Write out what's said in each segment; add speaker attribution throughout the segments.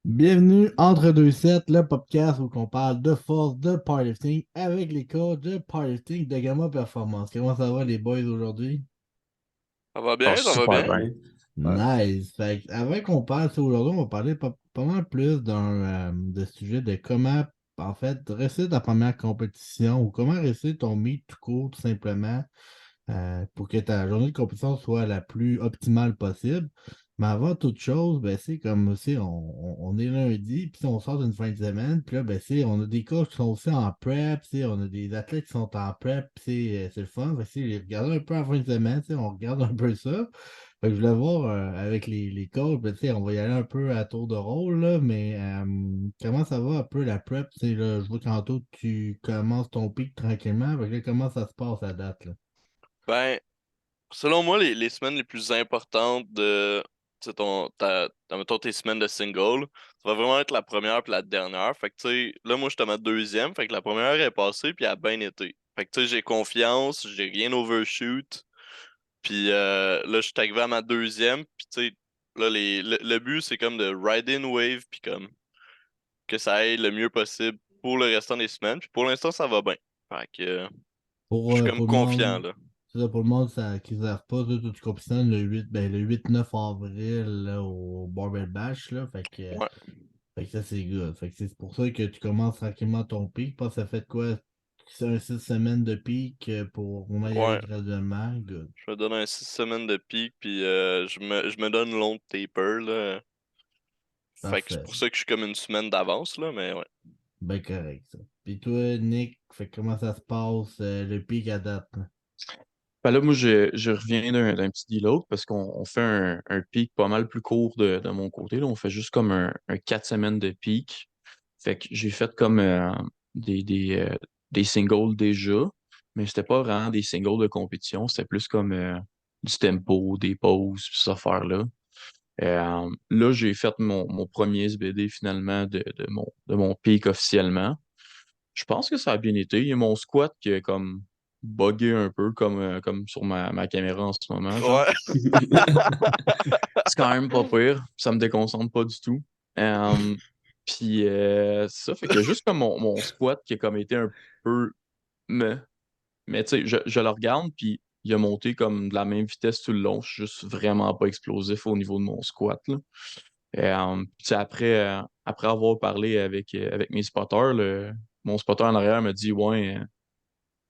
Speaker 1: Bienvenue entre deux sets, le podcast où on parle de force, de powerlifting avec les coachs de powerlifting de Gamma Performance. Comment ça va les boys aujourd'hui?
Speaker 2: Ça va
Speaker 3: Ah,
Speaker 2: bien, ça va
Speaker 3: super
Speaker 2: bien.
Speaker 3: bien. Ouais.
Speaker 1: Nice. Fait que avant qu'on parle, aujourd'hui, on va parler pas mal plus de sujet de comment, en fait, réussir ta première compétition ou comment réussir ton meet tout court, tout simplement. Pour que ta journée de compétition soit la plus optimale possible. Mais avant toute chose, ben, c'est comme aussi, on est lundi, puis on sort d'une fin de semaine, puis là, ben, on a des coachs qui sont aussi en prep, on a des athlètes qui sont en prep, puis c'est le fun. Fait que, les regarder un peu en fin de semaine, on regarde un peu ça. Fait que je voulais voir avec les coachs, ben, on va y aller un peu à tour de rôle, là, mais comment ça va un peu la prep? Là, je vois qu'Anto, tu commences ton pic tranquillement. Fait que là, comment ça se passe à date? Là?
Speaker 2: Ben, selon moi, les semaines les plus importantes de mettons, tes semaines de single, ça va vraiment être la première puis la dernière. Fait que, tu sais, là, moi, je suis ma deuxième. Fait que la première est passée puis elle a bien été. Fait que, tu sais, j'ai confiance, j'ai rien overshoot. Puis là, je suis arrivé à ma deuxième. Puis, tu sais, là, le but, c'est comme de ride in wave puis comme que ça aille le mieux possible pour le restant des semaines. Puis pour l'instant, ça va bien. Fait que je suis comme
Speaker 1: Pour le
Speaker 2: confiant,
Speaker 1: monde,
Speaker 2: là.
Speaker 1: c'est ça, pour le monde qui ne savent pas, tu compétitionnes le 8-9 avril là, au Barbell Bash. Là,
Speaker 2: Ouais.
Speaker 1: fait que ça, c'est good. Fait que c'est pour ça que tu commences tranquillement ton pic. Je pense que ça fait quoi? C'est un 6 semaines de pic pour vraiment y aller
Speaker 2: Ouais.
Speaker 1: graduellement. Good.
Speaker 2: Je me donne un 6 semaines de pic, puis je me donne long taper, là. Fait que c'est
Speaker 1: Parfait.
Speaker 2: pour ça que je suis comme une semaine d'avance, là, mais ouais.
Speaker 1: Ben correct, ça. Puis toi, Nick, fait que comment ça se passe le pic à date? Là?
Speaker 3: Ben là, moi, je reviens d'un petit deload parce qu'on fait un pic pas mal plus court de mon côté. Là. On fait juste comme un 4 semaines de pic. Fait que j'ai fait comme des singles déjà, mais c'était pas vraiment des singles de compétition. C'était plus comme du tempo, des pauses, ces affaires-là. Là, j'ai fait mon premier SBD finalement de mon pic officiellement. Je pense que ça a bien été. Il y a mon squat qui est comme buggé un peu, comme sur ma caméra en ce moment, genre.
Speaker 2: Ouais.
Speaker 3: C'est quand même pas pire. Ça me déconcentre pas du tout. Euh, Puis ça fait que juste comme mon squat qui a comme été un peu me. Mais tu sais, je le regarde, puis il a monté comme de la même vitesse tout le long. Je suis juste vraiment pas explosif au niveau de mon squat, là. Puis après avoir parlé avec mes spotters, mon spotter en arrière m'a dit, ouais,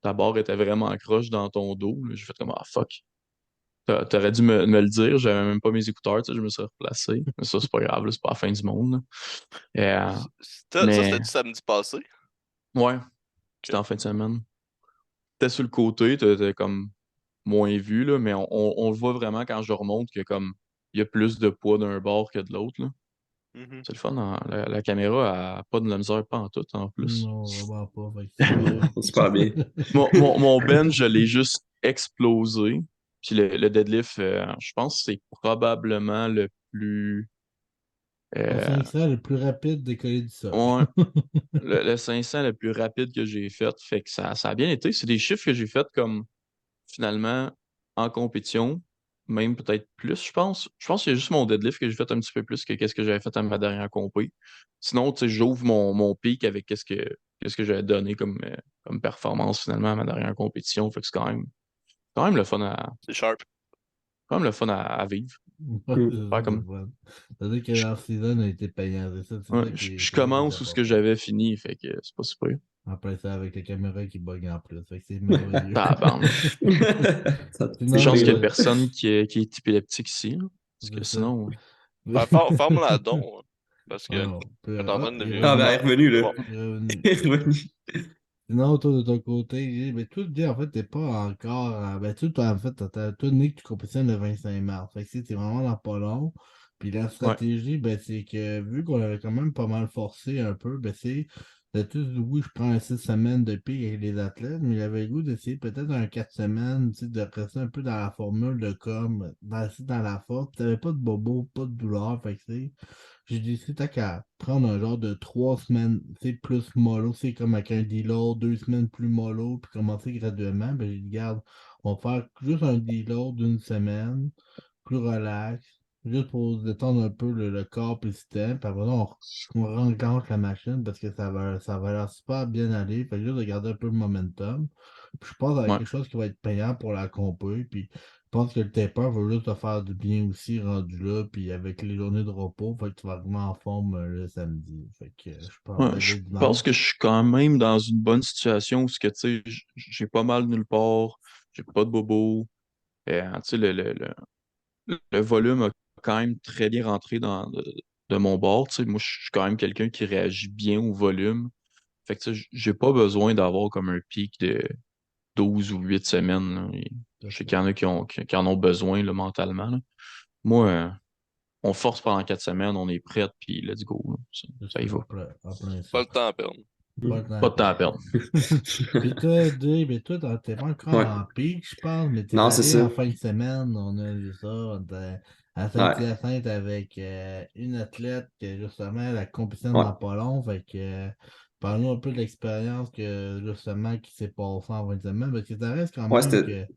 Speaker 3: ta barre était vraiment croche dans ton dos. J'ai fait comme, ah fuck. T'aurais dû me le dire, j'avais même pas mes écouteurs, tu sais, je me suis replacé. Mais ça, c'est pas grave, là, c'est pas la fin du monde, là.
Speaker 2: Ça,
Speaker 3: Mais
Speaker 2: c'était du samedi passé.
Speaker 3: ouais,
Speaker 2: Ok.
Speaker 3: c'était en fin de semaine. T'es sur le côté, t'as comme moins vu, là, mais on le voit vraiment quand je remonte que comme il y a plus de poids d'un bord que de l'autre, là.
Speaker 2: Mhm.
Speaker 3: C'est le fun, hein. La caméra a pas de la misère, pas en tout, en plus.
Speaker 1: Non, vraiment pas. Fait que c'est good.
Speaker 3: Super bien. Mon bench, je l'ai juste explosé. Puis le deadlift, je pense que c'est probablement le plus.
Speaker 1: Ton
Speaker 3: euh,
Speaker 1: 500 le plus rapide décollé du sol.
Speaker 3: ouais, le 500 le plus rapide que j'ai fait. Fait que ça a bien été. C'est des chiffres que j'ai fait comme finalement en compétition. Même peut-être plus, je pense. Je pense qu'il y a juste mon deadlift que j'ai fait un petit peu plus que qu'est-ce que j'avais fait à ma dernière compé. Sinon, tu sais, j'ouvre mon pic avec qu'est-ce que j'avais donné comme performance finalement à ma dernière compétition. Fait que c'est quand même le fun
Speaker 2: C'est sharp.
Speaker 3: quand même le fun à vivre.
Speaker 1: Ouais, c'est ça,
Speaker 3: Faire
Speaker 1: c'est
Speaker 3: comme,
Speaker 1: fun. C'est-à-dire que
Speaker 3: je,
Speaker 1: l'off-season a été payant, c'est
Speaker 3: ouais,
Speaker 1: ça
Speaker 3: je, je
Speaker 1: c'est ça qui est
Speaker 3: commence où ce que
Speaker 1: important.
Speaker 3: j'avais fini, fait que c'est pas super.
Speaker 1: Après ça, avec la caméra qui bug en plus. Fait que c'est merveilleux.
Speaker 3: Tabarnouche. Des
Speaker 1: Sinon,
Speaker 3: chances qu'il y a
Speaker 1: toi,
Speaker 3: personne qui est épileptique ici, là. Parce que
Speaker 1: c'est ça.
Speaker 3: sinon,
Speaker 2: Ben, forme la don, hein, parce que
Speaker 1: Alors,
Speaker 2: elle est en train
Speaker 1: ah,
Speaker 2: de
Speaker 1: il est
Speaker 3: ah ben,
Speaker 2: bon.
Speaker 3: elle est
Speaker 1: revenu.
Speaker 3: revenue, là.
Speaker 2: Bon.
Speaker 1: Il est revenu.
Speaker 3: Elle est revenue.
Speaker 1: Sinon, toi, de ton côté, mais toi, dis, en fait, t'es pas encore. Ben, toi, en fait, toi, Nick, tu compétitionnes le 25 mars. Fait que c'est vraiment dans pas long. Puis la
Speaker 3: Ouais,
Speaker 1: stratégie, ben, c'est que vu qu'on avait quand même pas mal forcé un peu, ben, c'est de tous, oui, je prends un 6 semaines de pique avec les athlètes, mais il avait le goût d'essayer peut-être un 4 semaines, tu sais, de rester un peu dans la formule de comme, dans la force. T'avais pas de bobo, pas de douleur. Fait que j'ai décidé tant qu'à prendre un genre de 3 semaines, c'est plus mollo, c'est comme avec un deload, 2 semaines plus mollo, puis commencer graduellement. Ben, j'ai dit, regarde, on va faire juste un deload d'une semaine, plus relax. juste pour détendre un peu le corps et le système. Puis après, on rencontre la machine parce que ça va l'air super bien aller. Fait que juste de garder un peu le momentum. Puis je pense avec
Speaker 3: Ouais.
Speaker 1: quelque chose qui va être payant pour la compé. Puis je pense que le taper va juste te faire du bien aussi rendu là. Puis avec les journées de repos, fait que tu vas vraiment en forme le samedi. Fait que je pense
Speaker 3: Ouais,
Speaker 1: ben,
Speaker 3: je
Speaker 1: le
Speaker 3: pense que
Speaker 1: dimanche.
Speaker 3: je suis quand même dans une bonne situation où ce que, tu sais, j'ai pas mal nulle part, j'ai pas de bobo. Tu sais, le volume a quand même très bien rentré de mon bord. Tu sais, moi, je suis quand même quelqu'un qui réagit bien au volume. Fait que, tu sais, j'ai pas besoin d'avoir comme un pic de 12 ou 8 semaines, là.
Speaker 1: C'est
Speaker 3: Je sais
Speaker 1: ça.
Speaker 3: qu'il y en a qui en ont besoin, là, mentalement, là. Moi, on force pendant 4 semaines, on est prêt, puis let's go, là.
Speaker 1: C'est
Speaker 3: Ça
Speaker 1: ça,
Speaker 3: y va.
Speaker 1: en plein
Speaker 2: Pas
Speaker 1: ça.
Speaker 2: le temps à perdre.
Speaker 1: Pas le temps
Speaker 3: Pas
Speaker 1: à
Speaker 3: de temps à
Speaker 1: perdre.
Speaker 3: perdre.
Speaker 1: Puis toi, Dave, mais toi, t'es pas encore
Speaker 4: Ouais.
Speaker 1: en pic, je pense, mais t'es
Speaker 4: Non, c'est
Speaker 1: allé
Speaker 4: ça.
Speaker 1: en fin de semaine, on a vu ça, on était à
Speaker 4: Ouais.
Speaker 1: Saint-Hyacinthe avec une athlète que justement la compétition
Speaker 4: Ouais.
Speaker 1: dans pas long, fait que parle-nous un peu de l'expérience que justement qui s'est passée en fin de semaine, parce que ça reste quand
Speaker 4: Ouais,
Speaker 1: même
Speaker 4: c'était.
Speaker 1: que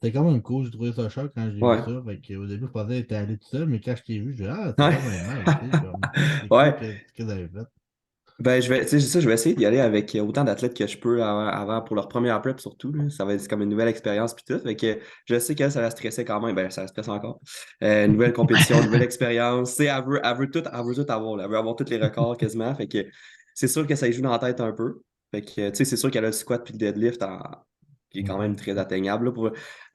Speaker 1: c'était quand même cool, j'ai trouvé ça choc quand j'ai vu
Speaker 4: Ouais.
Speaker 1: ça, fait que au début je pensais qu'elle était allée tout seul, mais quand je t'ai vu, je dis ah c'est
Speaker 4: Ouais.
Speaker 1: quand même nice, tu sais, comme c'est cool
Speaker 4: Ouais.
Speaker 1: que vous avez fait.
Speaker 4: Ben, tu sais, ça, je vais essayer d'y aller avec autant d'athlètes que je peux avant pour leur première prep surtout, là. Ça va être comme une nouvelle expérience puis tout. Fait que je sais qu'elle, ça la stressait quand même. Ben, ça la stresse encore. Nouvelle compétition, nouvelle expérience. Tu sais, elle veut tout avoir, là. Elle veut avoir tous les records quasiment. Fait que c'est sûr que ça y joue dans la tête un peu. Fait que, tu sais, c'est sûr qu'elle a le squat puis le deadlift qui est quand même très atteignable,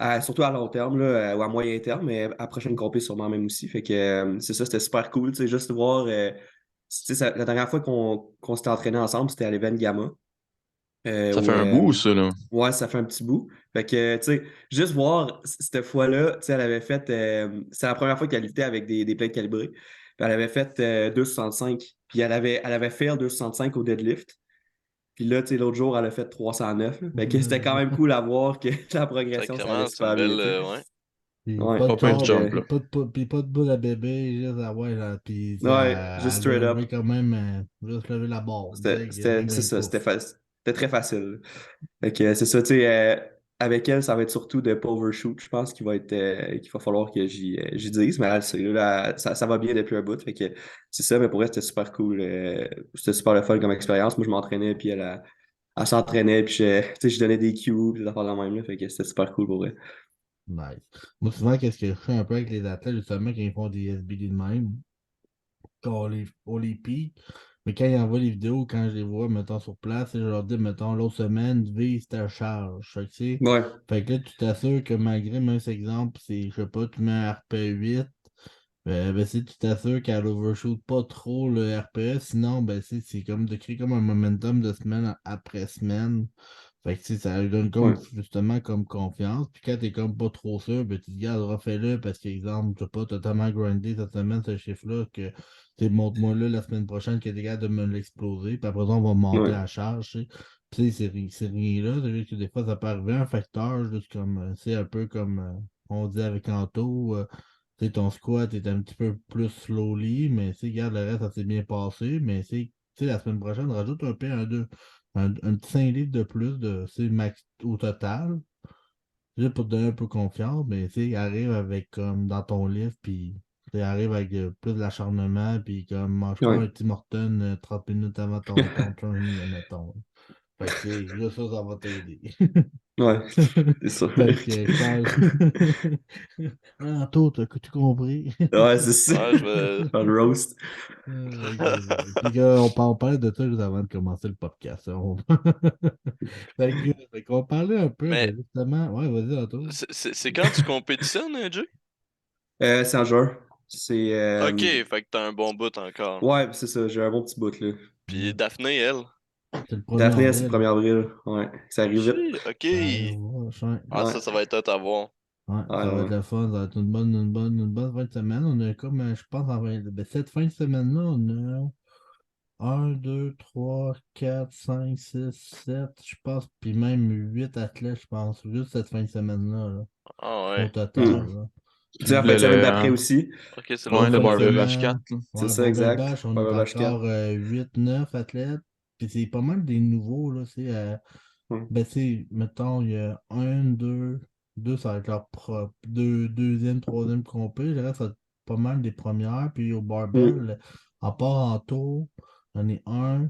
Speaker 4: là, surtout à long terme, là, ou à moyen terme, mais à prochaine compé sûrement même aussi. Fait que c'est ça, c'était super cool, tu sais, juste de voir. Tu sais, la dernière fois qu'on s'était entraîné ensemble, c'était à l'Event Gamma.
Speaker 3: Ça fait un bout, ça, là.
Speaker 4: Ouais, ça fait un petit bout. Fait que, tu sais, juste voir cette fois-là, tu sais, elle avait fait. C'est la première fois qu'elle luttait avec des plates calibrées. Puis elle avait fait 2,65. Puis elle avait fait 2,65 au deadlift. Puis là, tu sais, l'autre jour, elle a fait 309, là. Fait que c'était quand même cool à voir que la progression, ça allait
Speaker 2: Sacrément, c'est une
Speaker 4: super bien,
Speaker 2: belle.
Speaker 4: tu sais.
Speaker 2: Ouais.
Speaker 1: Puis
Speaker 4: Ouais.
Speaker 1: pas de
Speaker 3: Pas pire
Speaker 1: corps,
Speaker 3: jump, là.
Speaker 1: puis pas de boule à bébé, juste à ouais, là, puis tu sais,
Speaker 4: Ouais, juste
Speaker 1: elle a
Speaker 4: straight
Speaker 1: levé
Speaker 4: up.
Speaker 1: quand même, juste lever la barre,
Speaker 4: C'était, c'est
Speaker 1: même
Speaker 4: ça,
Speaker 1: pouf.
Speaker 4: c'était très facile. Fait que c'est ça, tu sais, avec elle, ça va être surtout de pas overshoot, je pense, qu'il va falloir que j'y dise, mais elle, ça va bien depuis un bout. Fait que c'est ça, mais pour elle, c'était super cool. C'était super le fun comme expérience. Moi, je m'entraînais, puis elle s'entraînait, puis tu sais, je donnais des cues, puis des affaires de même, là. Fait que c'était super cool pour elle.
Speaker 1: Nice. Moi, souvent, qu'est-ce que je fais un peu avec les athlètes, justement, quand ils font des SBD de même, quand on les pique, mais quand ils envoient les vidéos, quand je les vois, mettons, sur place, je leur dis, mettons, l'autre semaine, vise ta charge. Fait que, tu sais,
Speaker 4: Ouais,
Speaker 1: fait que là, tu t'assures que malgré, même cet exemple, c'est, je sais pas, tu mets un RP8, ben, si tu t'assures qu'elle overshoot pas trop le RPE, sinon, ben, c'est comme de créer comme un momentum de semaine après semaine. Fait que, tu sais, ça lui donne
Speaker 4: ouais,
Speaker 1: comme, justement, comme confiance. Puis quand t'es comme pas trop sûr, ben, tu te dis, regarde, refais-le parce qu'exemple, tu n'as pas totalement grindé cette semaine, ce chiffre-là, que, tu sais, montre-moi là la semaine prochaine que t'es capable de me l'exploser. Puis après ça, on va monter
Speaker 4: ouais,
Speaker 1: à la charge, tu sais. Puis, tu sais, c'est rien là. C'est juste que des fois, ça peut arriver un facteur, juste comme, c'est un peu comme, on dit avec Anto, tu sais, ton squat est un petit peu plus slowly, mais tu sais, regarde, le reste, ça s'est bien passé. Mais tu sais, la semaine prochaine, rajoute un peu un petit 5 livres de plus de c'est max au total. Juste pour te donner un peu confiance, mais tu sais, arrive avec comme dans ton livre, puis tu sais, arrive avec plus d'acharnement, puis comme mange pas
Speaker 4: ouais.
Speaker 1: un Tim Horton 30 minutes avant ton training, admettons. Fait que tu sais, juste ça, ça va t'aider.
Speaker 4: Ouais, c'est ça.
Speaker 1: Fait que je pense. Ah, toi, t'as-tu compris?
Speaker 4: Ouais, c'est ça.
Speaker 2: Ouais, je vais.
Speaker 4: Faire le roast.
Speaker 1: Ok, c'est- Puis on parlait de ça juste avant de commencer le podcast, hein. Fait qu'on parlait un peu
Speaker 2: Mais
Speaker 1: de justement. Ouais, vas-y, Anto.
Speaker 2: c'est quand tu compétitionnes, Jay?
Speaker 4: C'est en juin. C'est.
Speaker 2: Ok, fait que t'as un bon bout encore.
Speaker 4: Ouais, c'est ça, j'ai un bon petit bout, là.
Speaker 2: Puis Daphné, elle.
Speaker 1: C'est le 1er
Speaker 4: Daphné, c'est le
Speaker 1: avril.
Speaker 4: 1er avril. Ouais, ça arrive vite.
Speaker 2: Shit, ok.
Speaker 1: Ça arrive, ouais,
Speaker 2: Ah,
Speaker 4: Ouais,
Speaker 2: ça va être hot à voir.
Speaker 1: ouais,
Speaker 4: ouais,
Speaker 1: ça va être
Speaker 4: ouais.
Speaker 1: le fun, ça va être une bonne fin de semaine. On a comme, je pense, cette fin de semaine-là, on a 1, 2, 3, 4, 5, 6, 7 je pense, puis même 8 athlètes, je pense, juste cette fin de semaine-là, là,
Speaker 2: Ah
Speaker 1: au
Speaker 2: ouais.
Speaker 4: Hmm.
Speaker 1: total, là.
Speaker 4: Tu sais, la fin
Speaker 3: Le,
Speaker 4: de semaine
Speaker 3: le,
Speaker 4: d'après aussi.
Speaker 2: Ok, c'est
Speaker 3: ouais,
Speaker 2: l'autre
Speaker 1: L'autre
Speaker 3: le
Speaker 2: fin
Speaker 1: fin
Speaker 2: de
Speaker 1: de
Speaker 3: Barbell
Speaker 2: semaine.
Speaker 3: Bash 4,
Speaker 1: semaine,
Speaker 3: là.
Speaker 4: C'est
Speaker 1: ouais,
Speaker 4: ça,
Speaker 1: Barbell
Speaker 4: exact.
Speaker 1: Bash, on est
Speaker 4: Barbell Bash 4.
Speaker 1: encore 8, 9 athlètes. Puis c'est pas mal des nouveaux, là.
Speaker 4: Hmm.
Speaker 1: Ben, mettons, il y a un, deux, ça va être leur propre, deuxième, troisième compé. Le reste, pas mal des premières. Puis au
Speaker 4: Mm.
Speaker 1: barbell, à part en tour, j'en ai un.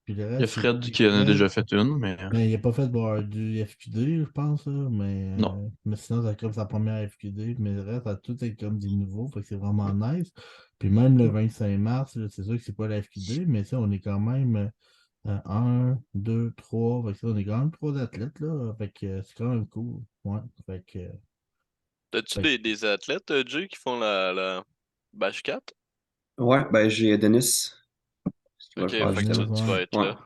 Speaker 1: Puis le
Speaker 3: Il y a
Speaker 1: reste, c'est
Speaker 3: Fred qui en a
Speaker 1: Fred.
Speaker 3: déjà fait une, mais
Speaker 1: Mais il n'a pas fait du FQD, je pense, là,
Speaker 3: non.
Speaker 1: mais sinon, c'est comme sa première FQD. Mais le reste, ça a tout être comme des nouveaux. Fait que c'est vraiment nice. Puis même le 25 mars, là, c'est sûr que c'est pas la FQD, mais ça, on est quand même. Un, deux, trois. Fait que ça, on est quand même trois athlètes, là. Fait que c'est quand même cool. Ouais.
Speaker 2: T'as-tu
Speaker 1: Fait que-
Speaker 2: des athlètes, Jay, qui font la bâche 4?
Speaker 4: Ouais, ben j'ai Denis qui va
Speaker 2: Ok,
Speaker 4: le faire
Speaker 2: fait que
Speaker 1: Dennis,
Speaker 4: justement.
Speaker 2: tu vas
Speaker 1: ouais.
Speaker 2: être
Speaker 4: Ouais.
Speaker 2: là.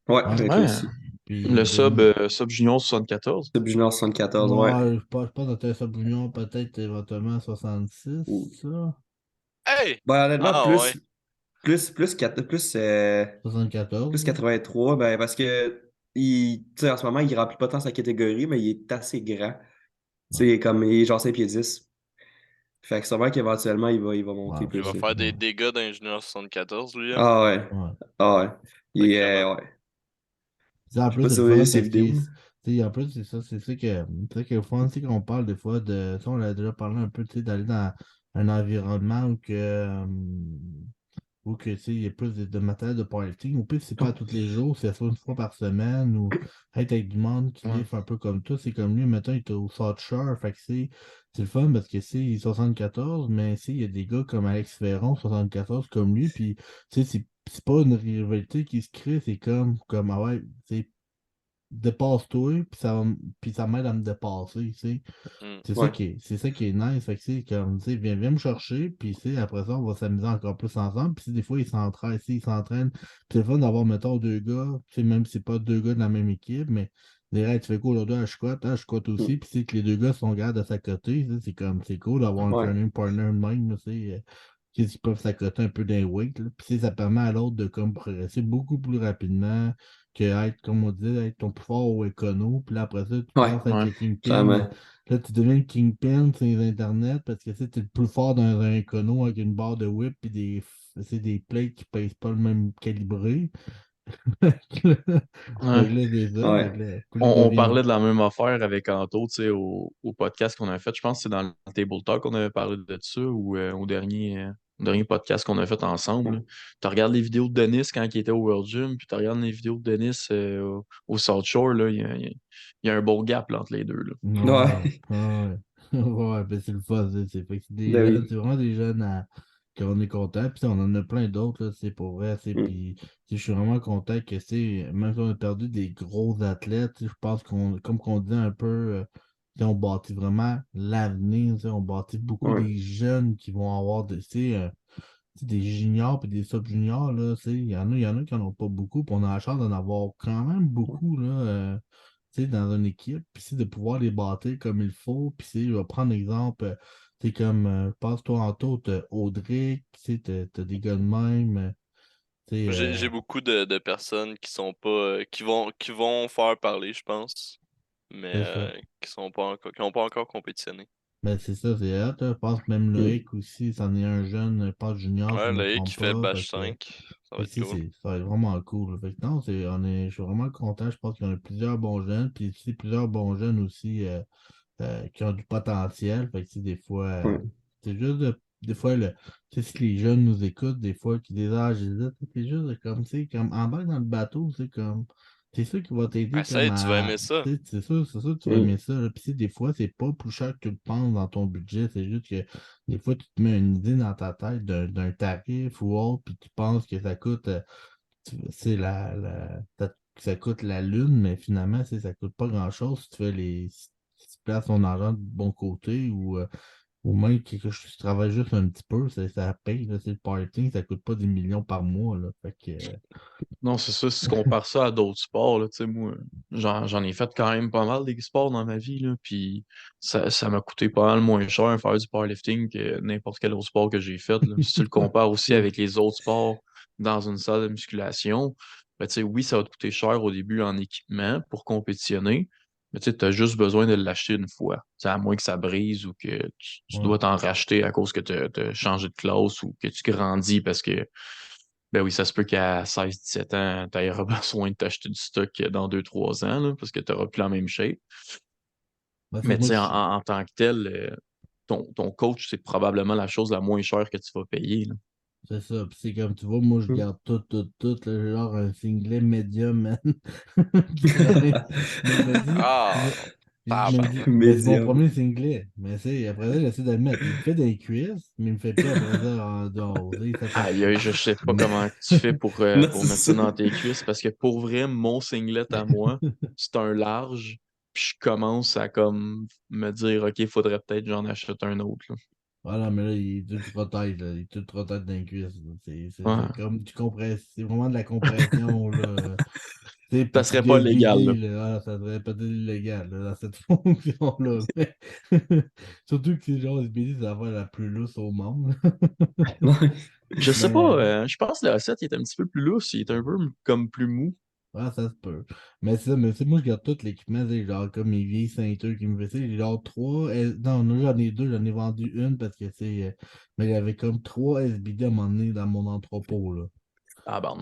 Speaker 4: Ouais, je
Speaker 1: Ouais.
Speaker 4: vais être là
Speaker 3: Ouais.
Speaker 4: aussi.
Speaker 3: Le
Speaker 1: Puis
Speaker 3: sub,
Speaker 1: Denis.
Speaker 3: sub Junior 74.
Speaker 4: Sub Junior 74, ouais.
Speaker 1: Ouais, je pense que t'as Sabrignon, peut-être éventuellement
Speaker 4: Ou-
Speaker 1: 66, ça.
Speaker 2: Hey!
Speaker 4: Ben, honnêtement,
Speaker 2: Ah ouais.
Speaker 4: plus
Speaker 1: 74.
Speaker 4: 83, ben, parce que tu sais, en ce moment, il remplit pas tant sa catégorie, mais il est assez grand. Tu
Speaker 1: Ouais.
Speaker 4: sais, il est genre 5 pieds 10. Fait que sûrement qu'éventuellement, il va monter
Speaker 1: Ouais.
Speaker 2: Il va
Speaker 4: plus, là.
Speaker 2: faire des
Speaker 1: Ouais.
Speaker 2: dégâts dans Junior 74, lui, hein.
Speaker 4: Ah ouais.
Speaker 1: Ouais.
Speaker 4: Ah ouais.
Speaker 2: Sacrément.
Speaker 4: Ouais.
Speaker 1: Tu sais, en
Speaker 4: Je sais
Speaker 1: plus,
Speaker 4: pas
Speaker 1: c'est
Speaker 4: si
Speaker 1: le
Speaker 4: vous voyez
Speaker 1: fun
Speaker 4: ses
Speaker 1: parce
Speaker 4: vidéos,
Speaker 1: que,
Speaker 4: là.
Speaker 1: tu sais, en plus, c'est ça que le fun, c'est qu'on parle des fois de, tu sais, on a déjà parlé un peu, tu sais, d'aller dans un environnement où que, tu sais, il y a plus de matériel de powerlifting. Ou plus, c'est pas tous les jours, c'est soit une fois par semaine ou être avec du monde qui
Speaker 3: Ouais.
Speaker 1: livre un peu comme toi. C'est comme lui, mettons, il est au South Shore, fait que c'est le fun parce que il est 74, mais il y a des gars comme Alex Ferron, 74 comme lui, puis tu sais, c'est pas une rivalité qui se crée, c'est comme ah ouais, tu sais, dépasse-toi, puis ça m'aide à me dépasser, tu sais.
Speaker 2: Hmm.
Speaker 4: Ouais.
Speaker 1: C'est ça qui est nice. Fait que c'est comme, tu sais, viens me chercher, puis après ça, on va s'amuser encore plus ensemble. Puis des fois, ils s'entraînent. Puis c'est le fun d'avoir, mettons, deux gars, tu sais, même si c'est pas deux gars de la même équipe, mais les règles, tu fais quoi aujourd'hui je squat
Speaker 4: Mm.
Speaker 1: aussi, puis c'est que les deux gars sont gardes à sa côté, tu sais, c'est cool d'avoir un
Speaker 4: Ouais.
Speaker 1: training partner de même, là, tu sais, qui peuvent s'accoter un peu d'un weight, là. Puis ça permet à l'autre de comme progresser beaucoup plus rapidement que être, comme on disait, être ton plus fort au écono, puis là, après ça, tu
Speaker 4: Ouais.
Speaker 1: passes à être
Speaker 3: Ouais.
Speaker 1: le kingpin.
Speaker 4: Clairement.
Speaker 1: Là, tu deviens le kingpin sur les internets parce que tu es le plus fort dans un écono avec une barre de whip et des plates qui pèsent pas le même calibré. Fait que
Speaker 3: Ouais.
Speaker 1: là, c'est ça. Fait que
Speaker 4: Ouais.
Speaker 1: là, puis là,
Speaker 3: On
Speaker 1: devient.
Speaker 3: parlait de la même affaire avec Anto, tu sais, au podcast qu'on a fait. Je pense que c'est dans le Table Talk qu'on avait parlé de ça ou au dernier podcast qu'on a fait ensemble. Tu regardes les vidéos de Denis quand il était au World Gym, puis tu regardes les vidéos de Denis au South Shore, là, il y a un beau gap là, entre les deux. Là.
Speaker 1: Ouais,
Speaker 4: Ouais.
Speaker 1: ouais. Ouais, ben c'est le fun. Fait que c'est des
Speaker 4: Ben
Speaker 1: jeunes,
Speaker 4: oui.
Speaker 1: c'est vraiment des jeunes qu'on est content. Puis on en a plein d'autres, là, c'est pour vrai.
Speaker 4: Mm.
Speaker 1: Puis je suis vraiment content que même si on a perdu des gros athlètes, je pense comme qu'on dit un peu, on bâtit vraiment l'avenir. On bâtit beaucoup
Speaker 4: Ouais.
Speaker 1: des jeunes qui vont avoir des juniors et des sub-juniors. Là, il y en a qui n'en ont pas beaucoup. Puis on a la chance d'en avoir quand même beaucoup. Là, dans une équipe, puis de pouvoir les bâtir comme il faut. Puis je vais prendre l'exemple, comme, je pense toi en tout, Audrey, t'as des gars de même, tu sais,
Speaker 2: J'ai beaucoup de personnes qui sont pas qui vont faire parler, je pense, mais
Speaker 1: c'est ça.
Speaker 2: qui ont pas encore compétitionné.
Speaker 1: Ben, c'est ça, c'est hot, là. Je pense que même
Speaker 4: Mm.
Speaker 1: Loïc aussi, c'en est un jeune, pas junior, si
Speaker 2: Ouais,
Speaker 1: je me
Speaker 2: Loïc qui
Speaker 1: trompe
Speaker 2: fait le
Speaker 1: pas.
Speaker 2: Bash 5, ça va être cool.
Speaker 1: Ça va être vraiment cool, là. Fait que non, je suis vraiment content. Je pense qu'il y en a plusieurs bons jeunes, puis aussi plusieurs bons jeunes aussi. Qui ont du potentiel. Fait que, des fois,
Speaker 4: Ouais.
Speaker 1: c'est juste des fois, si les jeunes nous écoutent, des fois, qui disent ah, j'hésite, c'est juste comme, comme embarque dans le bateau, c'est comme, c'est sûr qu'il va t'aider comme
Speaker 2: Essaye, tu vas
Speaker 1: à.
Speaker 2: aimer ça.
Speaker 1: C'est sûr que tu vas
Speaker 4: Mm.
Speaker 1: aimer ça. Là. Puis, des fois, c'est pas plus cher que tu le penses dans ton budget. C'est juste que des fois, tu te mets une idée dans ta tête d'un tarif ou autre, puis tu penses que ça coûte. C'est ça coûte la lune, mais finalement, ça coûte pas grand-chose si tu fais si tu places ton argent de bon côté ou même que tu travailles juste un petit peu, ça paye, là, c'est le parking, ça coûte pas des millions par mois, là. Fait que,
Speaker 3: Non, c'est ça, si tu compares ça à d'autres sports, là, tu sais, moi, j'en ai fait quand même pas mal des sports dans ma vie, là, puis ça m'a coûté pas mal moins cher faire du powerlifting que n'importe quel autre sport que j'ai fait, là. Si tu le compares aussi
Speaker 4: Mm.
Speaker 3: avec les autres sports dans une salle de musculation, ben, tu sais, oui, ça va te coûter cher au début en équipement pour compétitionner, mais tu sais, as juste besoin de l'acheter une fois. Tu sais, à moins que ça brise ou que tu
Speaker 1: ouais.
Speaker 3: dois t'en racheter à cause que tu as changé de classe ou que tu grandis parce que ben oui, ça se peut qu'à 16-17 ans, tu aies besoin de t'acheter du stock dans 2-3 ans, là, parce que tu n'auras plus la même shape.
Speaker 1: Ben,
Speaker 3: Mais tu
Speaker 1: moi,
Speaker 3: sais, en tant que tel, ton coach, c'est probablement la chose la moins chère que tu vas payer. Là.
Speaker 1: C'est ça. Puis c'est comme tu vois, moi, je garde tout. Là, j'ai genre un singlet médium, man. Qui travaille. Mais je me dis,
Speaker 2: Ah,
Speaker 1: mais c'est mon
Speaker 4: Médium.
Speaker 1: premier singlet. Mais c'est, après ça, j'essaie de le mettre. Il me fait des cuisses, mais il me fait pas après ça en dehors. Tu sais, ça fait.
Speaker 3: Aïe, aïe, je sais pas
Speaker 1: Mais-
Speaker 3: comment tu fais
Speaker 4: Non,
Speaker 3: pour
Speaker 4: c'est
Speaker 3: mettre ça
Speaker 4: ça.
Speaker 3: dans tes cuisses parce que pour vrai, mon singlet à moi, c'est un large. Puis je commence à comme me dire, OK, il faudrait peut-être que j'en achète un autre. Là.
Speaker 1: Voilà, mais là, il est tout trop tête, là. Il est tout trop tête dans les cuisses. Là.
Speaker 3: Ouais.
Speaker 1: C'est comme du compresse. C'est vraiment de la compression, là. Tu sais,
Speaker 3: Ça
Speaker 1: pour
Speaker 3: serait pas légal.
Speaker 1: vider,
Speaker 3: Là.
Speaker 1: là, ça devrait peut-être illégal, là, dans cette fonction-là. Mais surtout que c'est genre SBD, c'est l'affaire la plus lousse au monde.
Speaker 4: Ouais.
Speaker 3: Je sais
Speaker 1: Mais
Speaker 3: pas, je pense que le recette il est un petit peu plus lousse, il est un peu comme plus mou.
Speaker 1: ouais, ça se peut. Mais c'est ça, mais tu sais, moi je garde tout l'équipement, tu sais, genre comme mes vieilles ceintures qui me faisaient. J'ai genre trois. Non, non, j'en ai deux, j'en ai vendu une parce que c'est. Mais il y avait comme trois SBD à un moment donné dans mon entrepôt, là.
Speaker 3: Ah bon.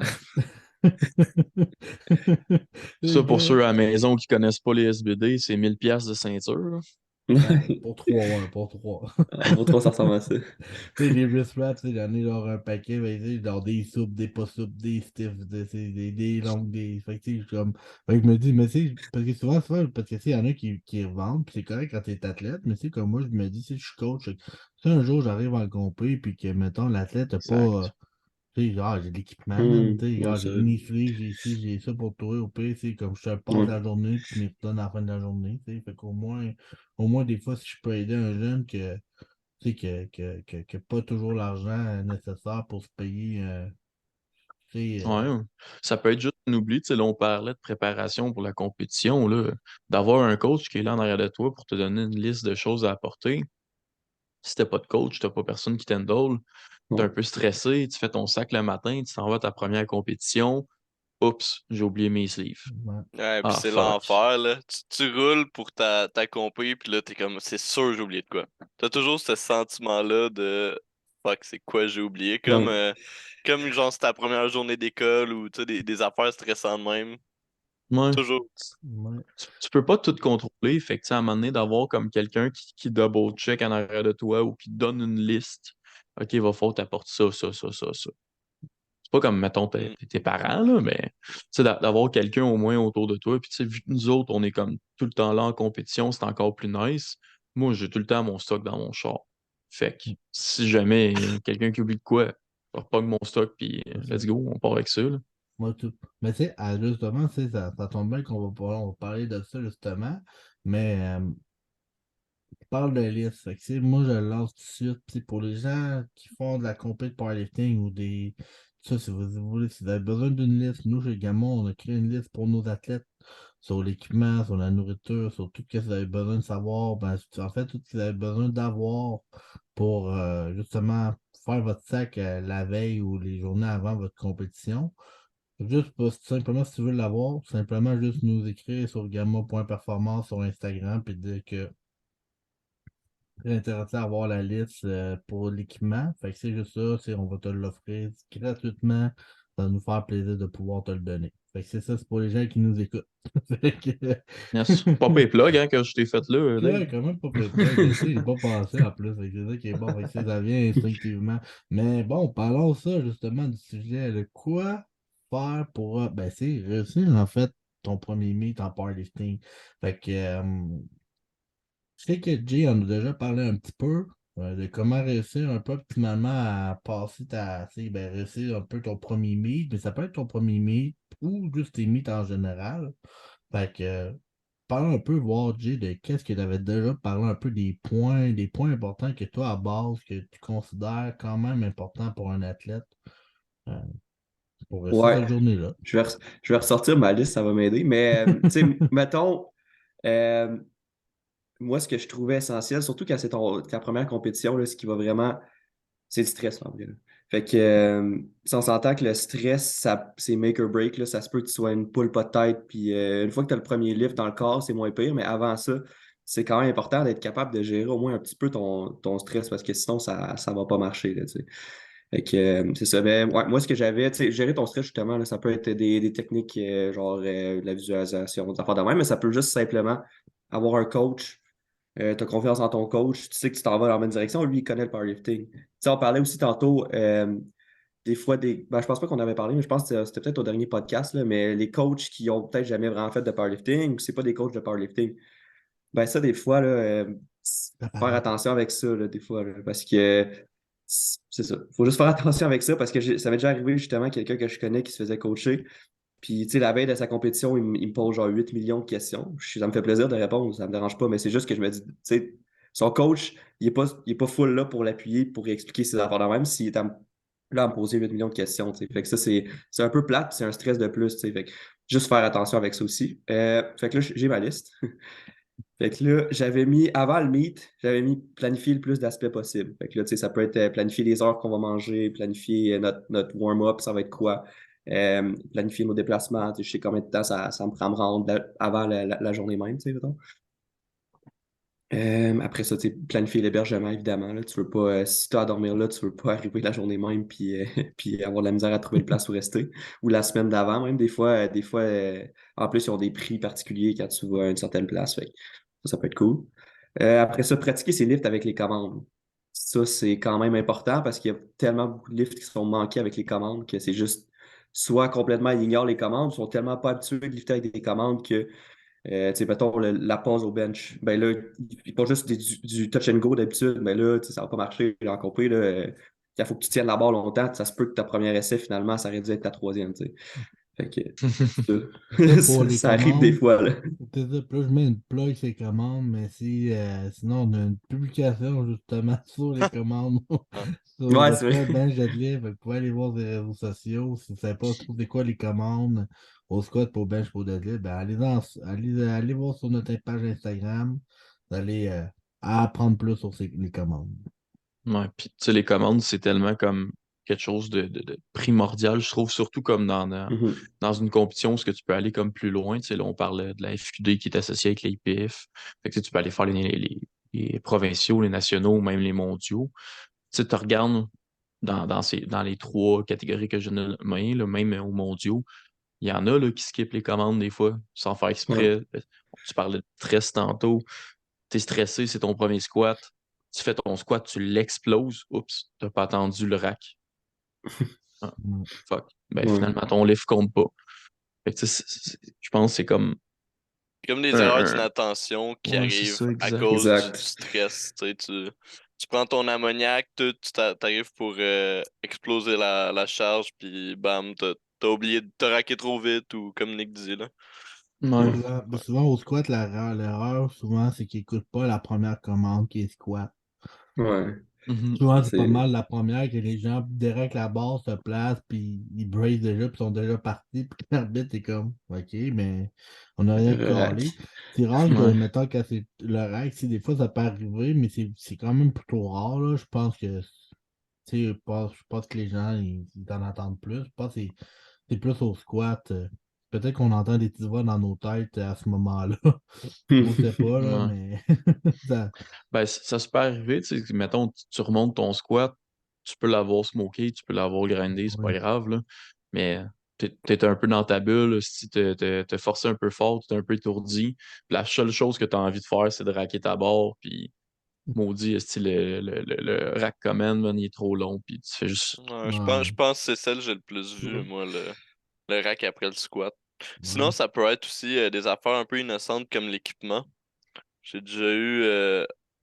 Speaker 1: Les
Speaker 3: Ça, pour
Speaker 1: gars.
Speaker 3: ceux à la maison qui connaissent pas les SBD, c'est 1000$ de ceinture. Là.
Speaker 4: Ouais.
Speaker 1: Pour trois, ouais, pour trois.
Speaker 4: Pour toi, ça ressemble à ça.
Speaker 1: Tu sais, les wrist wraps, tu sais, j'en ai genre un paquet, ben, tu sais, genre des soupes, des pas soupes, des stiffs, des longues, des. Fait que, tu sais, je suis comme. Fait que je me dis, mais tu sais, parce que souvent, parce que, tu sais, il y en a qui revendent, puis c'est correct quand t'es athlète, mais tu sais, comme moi, je me dis, si je suis coach, si un jour j'arrive en compé, puis que, mettons, l'athlète n'a pas.
Speaker 3: Exact.
Speaker 1: Tu sais, genre, j'ai de l'équipement, man, tu sais,
Speaker 4: Ouais,
Speaker 1: genre,
Speaker 4: c'est
Speaker 1: j'ai
Speaker 4: vrai.
Speaker 1: une sleeve, j'ai ici, j'ai ça pour toi, au pire, tu sais, comme je te le passe
Speaker 4: Ouais.
Speaker 1: la journée, puis tu me redonnes à la fin de la journée, tu sais, fait au moins, des fois, si je peux aider un jeune que tu sais, que pas toujours l'argent nécessaire pour se payer. Tu sais,
Speaker 3: Ouais, ouais. Ça peut être juste un oubli. Tu sais, là, on parlait de préparation pour la compétition, là. D'avoir un coach qui est là en arrière de toi pour te donner une liste de choses à apporter. Si t'as pas de coach, t'as pas personne qui t'endole, t'es
Speaker 4: Ouais.
Speaker 3: un peu stressé, tu fais ton sac le matin, tu t'en vas à ta première compétition. Oups, j'ai oublié mes sleeves.
Speaker 1: ouais,
Speaker 2: ouais, puis
Speaker 3: Ah,
Speaker 2: c'est
Speaker 3: fuck.
Speaker 2: l'enfer, là. Tu roules pour ta compé, puis là, t'es comme, c'est sûr, j'ai oublié de quoi. T'as toujours ce sentiment-là de, fuck, c'est quoi j'ai oublié?
Speaker 4: Ouais.
Speaker 2: Comme genre, c'est ta première journée d'école ou, tu sais, des affaires stressantes même.
Speaker 3: Ouais.
Speaker 2: Toujours.
Speaker 1: ouais,
Speaker 3: Tu peux pas tout contrôler. Fait que, tu sais, à un moment donné, d'avoir comme quelqu'un qui double-check en arrière de toi ou qui te donne une liste. OK, il va falloir t'apporter ça. C'est pas comme, mettons,
Speaker 2: Mm.
Speaker 3: tes parents, là, mais tu sais, d'avoir quelqu'un au moins autour de toi. Puis, tu sais, vu que nous autres, on est comme tout le temps là en compétition, c'est encore plus nice. Moi, j'ai tout le temps mon stock dans mon char. Fait que si jamais il y a quelqu'un qui oublie de quoi, je repogne mon stock, puis
Speaker 1: c'est ça.
Speaker 3: let's go, on part avec ça, là.
Speaker 1: Moi, tout. Mais tu sais, justement, tu sais, ça tombe bien on va parler de ça, justement. Mais tu parles de liste. Fait que, tu sais, moi, je le lance tout de suite. Tu sais, pour les gens qui font de la compétition de powerlifting ou des. Ça, si vous voulez, si vous avez besoin d'une liste, nous, chez Gamon, on a créé une liste pour nos athlètes sur l'équipement, sur la nourriture, sur tout ce que vous avez besoin de savoir. Ben, en fait, tout ce que vous avez besoin d'avoir pour justement faire votre sac la veille ou les journées avant votre compétition. Juste simplement, si tu veux l'avoir, simplement juste nous écrire sur gamma.performance sur Instagram puis dire que très intéressé à avoir la liste pour l'équipement. Fait que c'est juste ça, on va te l'offrir gratuitement. Ça va nous faire plaisir de pouvoir te le donner. Fait que c'est ça, c'est pour les gens qui nous écoutent. Fait que...
Speaker 3: Yes. Pas pay plug, hein, que je t'ai fait là, Dave.
Speaker 1: Ouais, quand même pas plug, je sais, j'ai pas pensé en plus. Fait que c'est ça qui est bon, fait que ça vient instinctivement. Mais bon, parlons de ça justement du sujet. Quoi faire pour ben, c'est réussir en fait ton premier meet en powerlifting. Fait que je sais que Jay en a déjà parlé un petit peu de comment réussir un peu optimalement à passer tu sais, ben, réussir un peu ton premier meet, mais ça peut être ton premier meet ou juste tes meets en général. Fait que parle un peu, voir Jay, de qu'est-ce que tu avais déjà parlé un peu des points importants que toi à base que tu considères quand même importants pour un athlète euh, pour réussir
Speaker 4: Ouais.
Speaker 1: cette journée-là.
Speaker 4: Je vais ressortir ma liste, ça va m'aider. Mais, tu sais, mettons, euh, moi, ce que je trouvais essentiel, surtout quand c'est ta première compétition, là, ce qui va vraiment. C'est le stress, en vrai, là. Fait que, si on s'entend que le stress, c'est make or break, là, ça se peut que tu sois une poule pas de tête, puis une fois que tu as le premier lift dans le corps, c'est moins pire, mais avant ça, c'est quand même important d'être capable de gérer au moins un petit peu ton stress, parce que sinon, ça va pas marcher, là, tu sais. Fait que, c'est ça. Mais, ouais, moi, ce que j'avais, tu sais, gérer ton stress, justement, là, ça peut être des techniques genre de la visualisation, des affaires de même, mais ça peut juste simplement avoir un coach tu as confiance en ton coach, tu sais que tu t'en vas dans la bonne direction. Lui, il connaît le powerlifting. Tu sais, on parlait aussi tantôt des fois ben, je pense pas qu'on avait parlé, mais je pense que c'était peut-être au dernier podcast, là, mais les coachs qui ont peut-être jamais vraiment fait de powerlifting ou c'est pas des coachs de powerlifting. Ben ça, des fois, là,
Speaker 1: Ça
Speaker 4: faire
Speaker 1: paraît.
Speaker 4: attention avec ça, là, des fois, là, parce que c'est ça. Faut juste faire attention avec ça parce que ça m'est déjà arrivé justement quelqu'un que je connais qui se faisait coacher. Puis, tu sais, la veille de sa compétition, il me pose genre 8 millions de questions. Ça me fait plaisir de répondre, ça me dérange pas, mais c'est juste que je me dis, tu sais, son coach, il est pas full là pour l'appuyer, pour lui expliquer ses affaires de même, s'il est là à me poser 8 millions de questions, tu sais. Fait que ça, c'est un peu plate, puis c'est un stress de plus, tu sais. Fait que juste faire attention avec ça aussi. Fait que là, j'ai ma liste. Fait que là, avant le meet, j'avais mis planifier le plus d'aspects possible. Fait que là, tu sais, ça peut être planifier les heures qu'on va manger, planifier notre warm-up, ça va être quoi, planifier nos déplacements, tu sais, je sais combien de temps ça me prend à me rendre avant la journée même, tu sais, mettons. Après ça, tu sais, planifier l'hébergement, évidemment, là, tu veux pas, si tu as à dormir là, tu veux pas arriver la journée même puis, puis avoir de la misère à trouver une place où rester. Ou la semaine d'avant, même, des fois, en plus, ils ont des prix particuliers quand tu vas à une certaine place. Fait que ça peut être cool. Après ça, pratiquer ses lifts avec les commandes. Ça, c'est quand même important parce qu'il y a tellement beaucoup de lifts qui sont manqués avec les commandes que c'est juste soit complètement ils ignorent les commandes, ils sont tellement pas habitués de lifter avec des commandes que tu sais, mettons, la pause au bench. Ben là, ils font juste du touch and go d'habitude, mais là, tu sais, ça va pas marcher. J'ai compris, là, il faut que tu tiennes la barre longtemps. Ça se peut que ta première essai, finalement, ça aurait dû être ta troisième, tu sais. Fait que,
Speaker 1: Ça,
Speaker 4: ça,
Speaker 1: pour les
Speaker 4: ça arrive des
Speaker 1: commandes,
Speaker 4: fois, là.
Speaker 1: c'est ça. Puis là, je mets une plug sur les commandes, mais si, sinon, on a une publication justement sur les commandes
Speaker 2: Ah.
Speaker 1: sur
Speaker 4: Ouais,
Speaker 1: le
Speaker 4: c'est
Speaker 1: squat
Speaker 4: vrai.
Speaker 1: bench deadlift. Fait que vous pouvez aller voir sur les réseaux sociaux. Si vous ne savez pas trop c'est quoi les commandes au squat, pour bench, pour deadlift, ben allez voir sur notre page Instagram. Vous allez apprendre plus sur les commandes.
Speaker 3: Ouais, puis tu sais, les commandes, c'est tellement comme quelque chose de primordial, je trouve, surtout comme
Speaker 4: Mhm.
Speaker 3: dans une compétition où ce que tu peux aller comme plus loin. Tu sais, là, on parlait de la FQD qui est associée avec l'IPF. Fait que tu sais, tu peux aller faire les provinciaux, les nationaux, même les mondiaux. Tu sais, tu regardes dans les trois catégories que je viens de nommer, là, même aux mondiaux, il y en a là, qui skippent les commandes des fois, sans faire
Speaker 4: Ouais.
Speaker 3: exprès. Tu parlais de stress tantôt. T'es stressé, c'est ton premier squat. Tu fais ton squat, tu l'exploses. Oups, t'as pas attendu le rack. Ah,
Speaker 1: Mm.
Speaker 3: fuck. Ben
Speaker 4: Ouais.
Speaker 3: finalement, ton lift compte pas. Fait que, tu sais, je pense que c'est comme
Speaker 2: C'est comme des erreurs
Speaker 3: un...
Speaker 2: d'inattention qui
Speaker 3: Ouais, c'est
Speaker 2: arrivent
Speaker 3: ça,
Speaker 2: à
Speaker 3: exact.
Speaker 2: cause du
Speaker 4: Exact.
Speaker 2: stress. Tu prends ton ammoniaque, t'arrives pour exploser la charge, puis bam, t'as oublié de te raquer trop vite, ou comme Nick disait là.
Speaker 3: Ouais.
Speaker 4: Ouais.
Speaker 1: Souvent, au squat, l'erreur, souvent, c'est qu'ils n'écoutent pas la première commande qui est squat.
Speaker 4: Ouais.
Speaker 3: Mhm.
Speaker 1: Souvent, c'est pas
Speaker 4: C'est
Speaker 1: mal la première que les gens, direct que la barre se place, puis ils brace déjà, puis sont déjà partis, puis l'arbitre est comme, OK, mais on n'a rien
Speaker 4: rack.
Speaker 1: collé. C'est rare que,
Speaker 3: Ouais.
Speaker 1: mettons, quand c'est le rack, si des fois ça peut arriver, mais c'est quand même plutôt rare, là. Je pense que, tu sais, je pense que les gens, ils en attendent plus. Je pense que c'est plus au squat. Peut-être qu'on entend des petites voix dans nos têtes à ce moment-là. On sait pas, là,
Speaker 3: Ouais.
Speaker 1: mais ça.
Speaker 3: Ben, ça se peut arriver, tu sais, mettons, tu remontes ton squat, tu peux l'avoir smoké, tu peux l'avoir grindé, c'est pas
Speaker 1: Oui.
Speaker 3: grave, là. Mais t'es un peu dans ta bulle, si t'es forcé un peu fort, t'es un peu étourdi. Puis la seule chose que t'as envie de faire, c'est de racker ta barre, puis maudit, le rack command, man, il est trop long, puis tu fais juste...
Speaker 2: Ouais, je
Speaker 1: Ouais.
Speaker 2: pense que c'est celle que j'ai le plus vu, moi, le rack après le squat. Sinon,
Speaker 1: Ouais.
Speaker 2: ça peut être aussi des affaires un peu innocentes comme l'équipement. J'ai déjà eu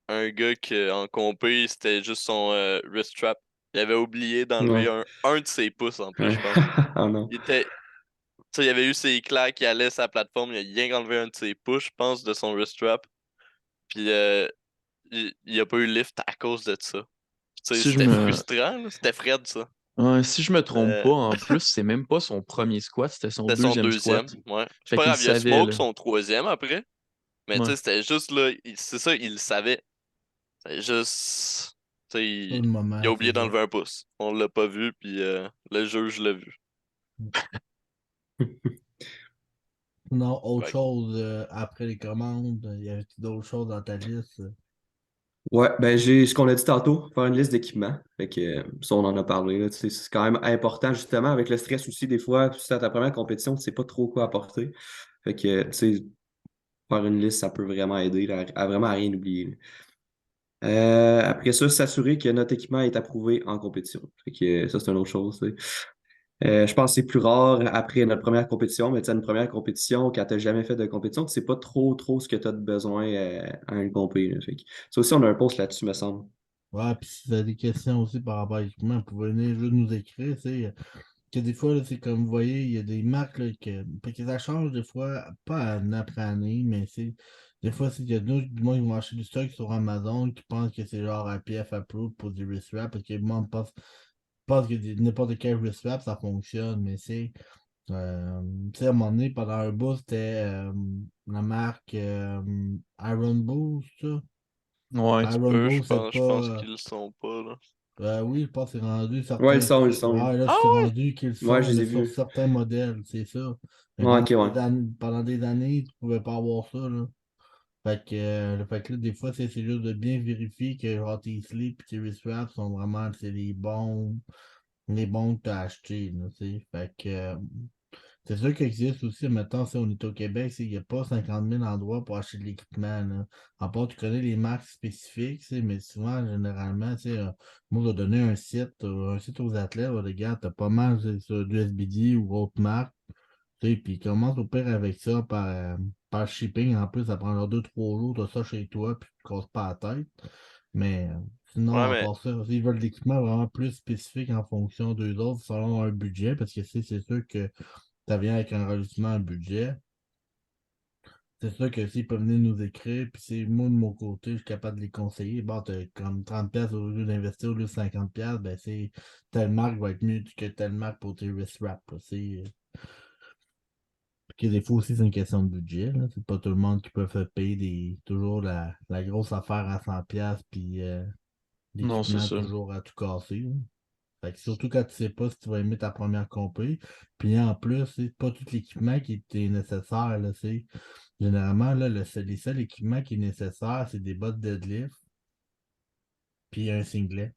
Speaker 2: un gars qui, en compé, c'était juste son wrist strap. Il avait oublié d'enlever
Speaker 4: Ouais.
Speaker 2: un de ses pouces en plus,
Speaker 4: Ouais.
Speaker 2: je pense.
Speaker 4: Ah non.
Speaker 2: Il était, tu sais, il avait eu ses claques, il allait sa plateforme, il a rien enlevé un de ses pouces, je pense, de son wrist strap. Puis il a pas eu lift à cause de ça. Tu sais,
Speaker 3: Si je
Speaker 2: c'était
Speaker 3: me...
Speaker 2: frustrant, là. C'était Fred, ça.
Speaker 3: Ouais, si je me trompe pas,
Speaker 2: Euh,
Speaker 3: en plus, c'est même pas son premier squat, c'était son
Speaker 2: C'était son
Speaker 3: deuxième squat.
Speaker 2: deuxième, ouais. C'est
Speaker 3: Fait
Speaker 2: pas
Speaker 3: qu'il
Speaker 2: grave, il a
Speaker 3: savait,
Speaker 2: smoke
Speaker 3: là.
Speaker 2: son troisième après. Mais tu
Speaker 3: Ouais.
Speaker 2: sais, c'était juste là, c'est ça, il le savait. C'est juste. Tu sais,
Speaker 1: Pas le
Speaker 2: il a
Speaker 1: moment,
Speaker 2: oublié
Speaker 1: c'est ça.
Speaker 2: d'enlever un pouce. On l'a pas vu, puis le juge l'a vu.
Speaker 1: Non, autre
Speaker 2: Fait
Speaker 1: chose après les commandes, il y avait d'autres choses dans ta liste.
Speaker 4: Ouais, ben j'ai ce qu'on a dit tantôt, faire une liste d'équipements. Fait que ça, on en a parlé, là, tu sais, c'est quand même important, justement, avec le stress aussi, des fois, tu sais, à ta première compétition, tu sais pas trop quoi apporter. Fait que, tu sais, faire une liste, ça peut vraiment aider là, à vraiment à rien oublier, là. Après ça, s'assurer que notre équipement est approuvé en compétition. Fait que, ça, c'est une autre chose, tu sais. Je pense que c'est plus rare après notre première compétition, mais tu sais, une première compétition, quand tu n'as jamais fait de compétition, tu sais pas trop ce que tu as de besoin à une compé, là. Fait que ça aussi, on a un post là-dessus, me semble.
Speaker 1: Ouais, puis si vous avez des questions aussi par rapport à l'équipement, vous pouvez venir juste nous écrire, tu sais. Que des fois, là, c'est comme vous voyez, il y a des marques là, que ça change des fois, pas année après année, mais c'est. Des fois, il y a d'autres du monde qui vont acheter du stock sur Amazon qui pensent que c'est genre IPF approved pour du wrist wrap, parce que le monde pense que n'importe quel wrist wrap, ça fonctionne, mais c'est. Tu sais, à un moment donné, pendant un bout, c'était la marque Iron Boost, ça.
Speaker 3: Ouais,
Speaker 1: Iron
Speaker 2: Eux,
Speaker 1: Boost, c'est
Speaker 2: je pense
Speaker 1: pas.
Speaker 2: qu'ils le sont pas, là.
Speaker 1: Oui, je pense que c'est rendu
Speaker 4: Ouais,
Speaker 1: certains.
Speaker 4: ils sont.
Speaker 1: Ouais, là,
Speaker 2: Ah
Speaker 1: c'est
Speaker 2: ouais?
Speaker 1: rendu qu'ils
Speaker 4: Ouais, je
Speaker 1: sont
Speaker 4: les
Speaker 1: là,
Speaker 4: ai
Speaker 1: sur
Speaker 4: vus.
Speaker 1: certains modèles, c'est ça. Mais
Speaker 4: Ouais, ok, ouais.
Speaker 1: pendant des années, tu pouvais pas avoir ça, là. Fait que là, des fois, c'est juste de bien vérifier que genre, tes slips et tes wrist wraps sont vraiment c'est les bons que tu as achetés, là, tu sais. C'est sûr qu'il existe aussi, maintenant, si on est au Québec, il n'y a pas 50 000 endroits pour acheter de l'équipement, là. À part, tu connais les marques spécifiques, tu sais, mais souvent, généralement, tu sais, moi, je vais donner un site aux athlètes, les gars, t'as pas mal sur du SBD ou autre marque, tu sais, puis commence au pire avec ça par shipping. En plus, ça prend genre 2-3 jours, t'as ça chez toi, puis tu te casses pas la tête. Mais sinon,
Speaker 2: Ouais,
Speaker 1: à
Speaker 2: mais
Speaker 1: part ça, s'ils veulent de l'équipement vraiment plus spécifique en fonction d'eux autres, selon un budget, parce que c'est sûr que ça vient avec un rajoutement de budget. C'est sûr que s'ils peuvent venir nous écrire, puis c'est moi de mon côté, je suis capable de les conseiller. Bon, t'as comme 30$ au lieu d'investir au lieu de 50$, ben c'est telle marque va être mieux que telle marque pour tes wrist wrap, là. Que des fois aussi, c'est une question de budget, là. C'est pas tout le monde qui peut faire payer toujours la grosse affaire à 100$, puis
Speaker 3: non, c'est
Speaker 1: l'équipement
Speaker 3: ça.
Speaker 1: toujours à tout casser, là. Fait que surtout quand tu sais pas si tu vas aimer ta première compé. Puis en plus, c'est pas tout l'équipement qui est nécessaire, là, c'est. Généralement, là, les seuls équipements qui est nécessaire, c'est des bottes deadlift, puis un singlet,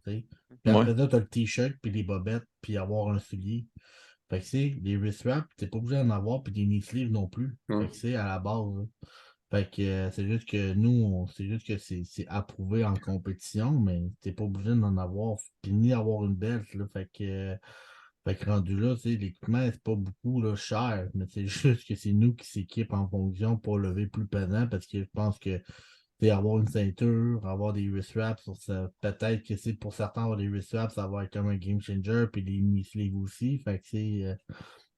Speaker 1: tu sais. Puis
Speaker 3: Ouais.
Speaker 1: après ça, t'as le t-shirt, puis les bobettes, puis avoir un soulier. Fait que c'est, les wrist wraps, t'es pas obligé d'en avoir, puis des knee sleeves non plus.
Speaker 4: Ouais.
Speaker 1: Fait que c'est à la base, là. Fait que c'est juste que nous, c'est juste que c'est approuvé en compétition, mais t'es pas obligé d'en avoir, puis ni avoir une belt, là. Fait que rendu là, tu sais, l'équipement, c'est pas beaucoup là, cher, mais c'est juste que c'est nous qui s'équipent en fonction pour lever plus pesant parce que je pense que tu sais, avoir une ceinture, avoir des wrist wraps, peut-être que c'est pour certains avoir des wrist wraps, ça va être comme un game changer, puis des knee sleeves aussi. Fait que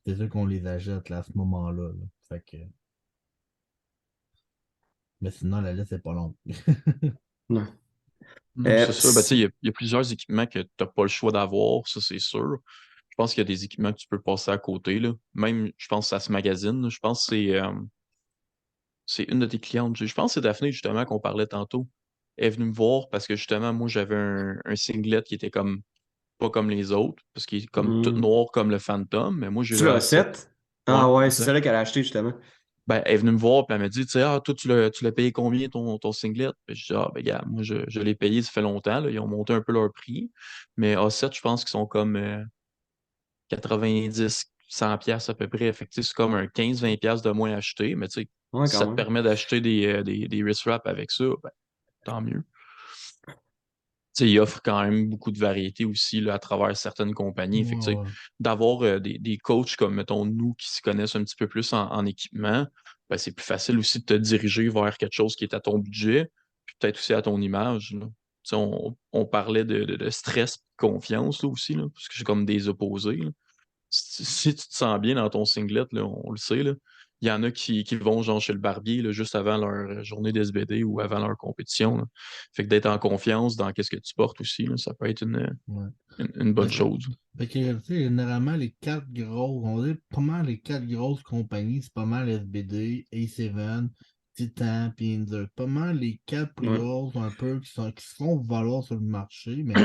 Speaker 1: c'est sûr qu'on les achète là, à ce moment-là, là. Fait que, mais sinon, la liste est pas longue.
Speaker 4: Non.
Speaker 3: Non, c'est ça. Ben, tu sais,
Speaker 4: Si-
Speaker 3: il y a plusieurs équipements que tu n'as pas le choix d'avoir, ça, c'est sûr. Je pense qu'il y a des équipements que tu peux passer à côté, là. Même, je pense que ça se magazine, là. Je pense que c'est une de tes clientes. Je pense que c'est Daphné, justement, qu'on parlait tantôt. Elle est venue me voir parce que, justement, moi, j'avais un singlet qui était comme pas comme les autres, parce qu'il est comme tout
Speaker 4: Hmm.
Speaker 3: noir comme le Phantom, mais moi, j'ai
Speaker 4: Tu
Speaker 3: le
Speaker 4: l'as
Speaker 3: A7.
Speaker 4: 7?
Speaker 3: Ouais,
Speaker 4: Ah ouais, c'est
Speaker 3: exact.
Speaker 4: celle-là qu'elle a acheté, justement.
Speaker 3: Ben, elle est venue me voir, puis elle m'a dit, tu sais, ah, toi, tu l'as payé combien ton singlet? Puis je dis, ah, ben, gars, moi, je l'ai payé, ça fait longtemps, là. Ils ont monté un peu leur prix. Mais A7, je pense qu'ils sont comme 90, 100 pièces à peu près. Fait que, tu sais, c'est comme un 15-20 pièces de moins à acheter. Mais, tu sais,
Speaker 4: Ouais,
Speaker 3: si
Speaker 4: quand
Speaker 3: ça te
Speaker 4: même.
Speaker 3: permet d'acheter des wrist wraps avec ça, ben, tant mieux. Tu sais, il offre quand même beaucoup de variétés aussi là, à travers certaines compagnies. Fait que, tu sais,
Speaker 1: Ouais,
Speaker 3: d'avoir des coachs comme, mettons, nous qui s'y connaissent un petit peu plus en équipement, ben, c'est plus facile aussi de te diriger vers quelque chose qui est à ton budget, puis peut-être aussi à ton image, là. Tu sais, on parlait de stress et de confiance là, aussi, là, parce que c'est comme des opposés, là. Si tu te sens bien dans ton singlet, là, on le sait, là, il y en a qui vont genre chez le barbier là, juste avant leur journée d'SBD ou avant leur compétition, là. Fait que d'être en confiance dans qu'est-ce que tu portes aussi, là, ça peut être
Speaker 1: ouais.
Speaker 3: une bonne
Speaker 1: Ouais.
Speaker 3: chose.
Speaker 1: Fait que, tu sais, généralement, les quatre grosses, on va dire pas mal les quatre grosses compagnies, c'est pas mal SBD, A7, Titan, puis Inzer. Pas mal les quatre plus
Speaker 4: Ouais.
Speaker 1: grosses, un peu, qui se font valoir sur le marché, mais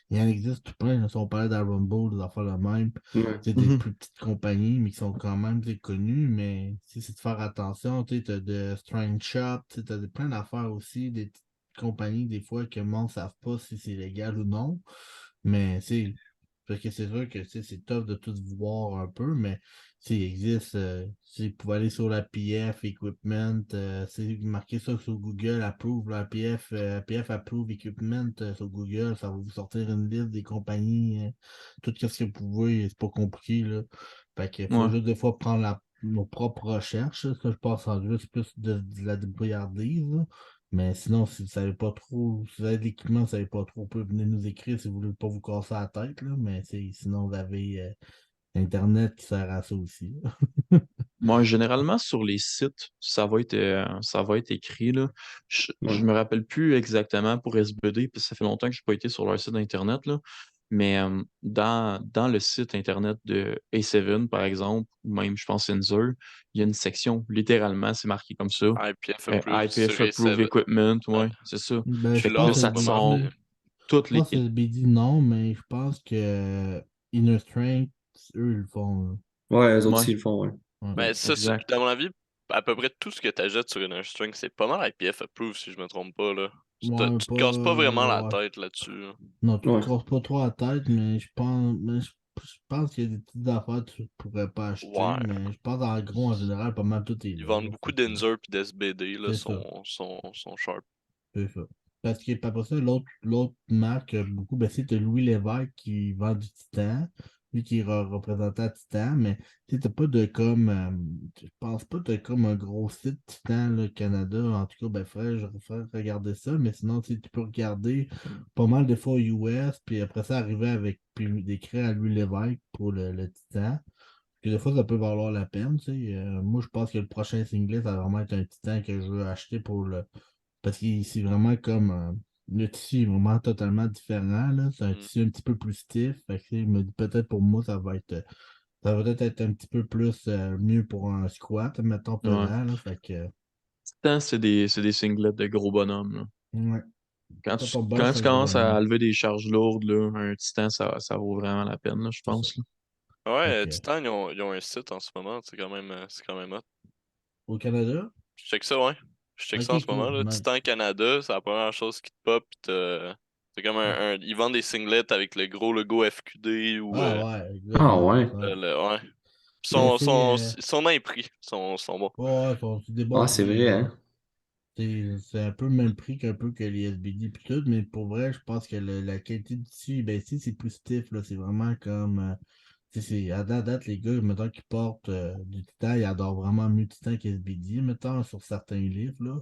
Speaker 1: il en existe tout plein, là. Si on parlait d'Iron Bull, des affaires de même,
Speaker 4: Ouais.
Speaker 1: c'est des
Speaker 3: Mhm.
Speaker 1: plus petites compagnies, mais qui sont quand même tu sais, connues, mais tu sais, c'est de faire attention, tu sais, t'as de Strength Shop, tu sais, plein d'affaires aussi, des petites compagnies, des fois, que le monde ne savent pas si c'est légal ou non. Mais, tu sais, Parce que c'est sûr que c'est tough de tout voir un peu, mais il existe, vous pouvez aller sur la PF Equipment, c'est marqué ça sur Google, Approve, la PF Approve Equipment sur Google, ça va vous sortir une liste des compagnies, tout ce que vous pouvez, c'est pas compliqué, là. Fait qu'il faut
Speaker 3: Ouais.
Speaker 1: juste des fois prendre nos propres recherches, ça je pense en juste plus de la débrouillardise, là. Mais sinon, si vous savez pas trop, si vous avez de l'équipement, vous savez pas trop, vous pouvez venir nous écrire si vous voulez pas vous casser la tête, là. Mais sinon, vous avez Internet qui sert à ça aussi, là.
Speaker 3: Moi, généralement, sur les sites, ça va être écrit, là. Je
Speaker 4: Ouais.
Speaker 3: me rappelle plus exactement pour SBD, parce que ça fait longtemps que je n'ai pas été sur leur site Internet, là. Mais dans le site Internet de A7, par exemple, ou même, je pense, Inzer, il y a une section, littéralement, c'est marqué comme ça.
Speaker 2: IPF approved sur
Speaker 3: IPF Approved
Speaker 2: A7.
Speaker 3: Equipment,
Speaker 2: Ouais.
Speaker 3: ouais, c'est ça.
Speaker 1: Ben, je
Speaker 2: Puis
Speaker 3: Fait que
Speaker 2: là,
Speaker 3: là,
Speaker 2: en
Speaker 1: pense
Speaker 2: ce
Speaker 3: ça te
Speaker 2: moment,
Speaker 3: sort
Speaker 1: SBD.
Speaker 3: toutes
Speaker 1: Je
Speaker 3: les.
Speaker 1: pense SBD, non, mais je pense que Inner Strength, eux, ils le font, là.
Speaker 4: Ouais, eux autres
Speaker 3: Ouais,
Speaker 4: aussi, ils le font, ouais.
Speaker 1: Ouais.
Speaker 2: ben,
Speaker 3: exact.
Speaker 2: à mon avis, à peu près tout ce que tu achètes sur Inner String, c'est pas mal IPF approved, si je me trompe pas, là.
Speaker 1: Ouais,
Speaker 2: Tu
Speaker 1: pas.
Speaker 2: te casses pas vraiment la
Speaker 1: Ouais.
Speaker 2: tête là-dessus, là.
Speaker 1: Non, tu te
Speaker 4: Ouais.
Speaker 1: casses pas trop la tête, mais je pense qu'il y a des petites affaires que tu pourrais pas acheter,
Speaker 2: Ouais.
Speaker 1: mais je pense en gros, en général, pas mal tout est
Speaker 2: Ils
Speaker 1: là,
Speaker 2: vendent
Speaker 1: là.
Speaker 2: beaucoup
Speaker 1: Fait que,
Speaker 2: d'Inzer puis d'SBD, là,
Speaker 1: c'est ça.
Speaker 2: sont sharp.
Speaker 1: C'est ça. Parce que après ça, l'autre marque, beaucoup, ben, c'est Louis Lévesque qui vend du Titan. Lui qui est représentant à Titan, mais tu sais, t'as pas de comme. Je pense pas que t'as comme un gros site Titan, là, Canada. En tout cas, ben, je ferais regarder ça, mais sinon, tu sais, tu peux regarder pas mal de fois US, puis après ça, arriver avec puis d'écrire à Louis Lévesque pour le Titan. Puis des fois, ça peut valoir la peine, tu sais. Moi, je pense que le prochain singlet, ça va vraiment être un Titan que je veux acheter pour le parce que c'est vraiment comme le tissu est vraiment totalement différent, là. C'est un
Speaker 2: Mm.
Speaker 1: tissu un petit peu plus stiff. Fait que, il me dit peut-être pour moi, ça va peut-être être un petit peu plus mieux pour un squat, mettons,
Speaker 3: Ouais.
Speaker 1: pesant, là. Fait que
Speaker 3: Titan, c'est des singlets de gros bonhommes, là.
Speaker 1: ouais. Toi, ton boss,
Speaker 3: Quand
Speaker 1: c'est
Speaker 3: tu
Speaker 1: un gros
Speaker 3: commences à
Speaker 1: bonhomme.
Speaker 3: lever des charges lourdes, là, un Titan, ça vaut vraiment la peine, là, je
Speaker 1: C'est ça.
Speaker 3: pense, là.
Speaker 1: Fait
Speaker 2: Ouais,
Speaker 1: que
Speaker 2: Titan, ils ont un site en ce moment, c'est quand même hot.
Speaker 1: au Canada,
Speaker 2: Je check ça, ouais. Je check ça en
Speaker 1: ok,
Speaker 2: ce moment,
Speaker 1: cool.
Speaker 2: là. Titan Canada, c'est la première chose qui te pop, pis c'est comme ils vendent des singlets avec le gros logo FQD ou
Speaker 1: Ah ouais,
Speaker 4: Ah
Speaker 1: exactement.
Speaker 4: ouais.
Speaker 1: Ouais.
Speaker 2: ouais.
Speaker 1: Mais c'est.
Speaker 2: Ils sont dans les prix, sont bons.
Speaker 1: Ouais, c'est des bons
Speaker 4: Ah, c'est
Speaker 1: prix,
Speaker 4: vrai,
Speaker 1: là.
Speaker 4: hein?
Speaker 1: C'est un peu le même prix qu'un peu que les SBD pis tout, mais pour vrai, je pense que la qualité du tissu, ben ici, c'est plus stiff, là. C'est vraiment comme. Tu sais, à date, les gars, mettons, qui portent du titan, ils adorent vraiment mieux titan qu'SBD, mettons, sur certains livres, là.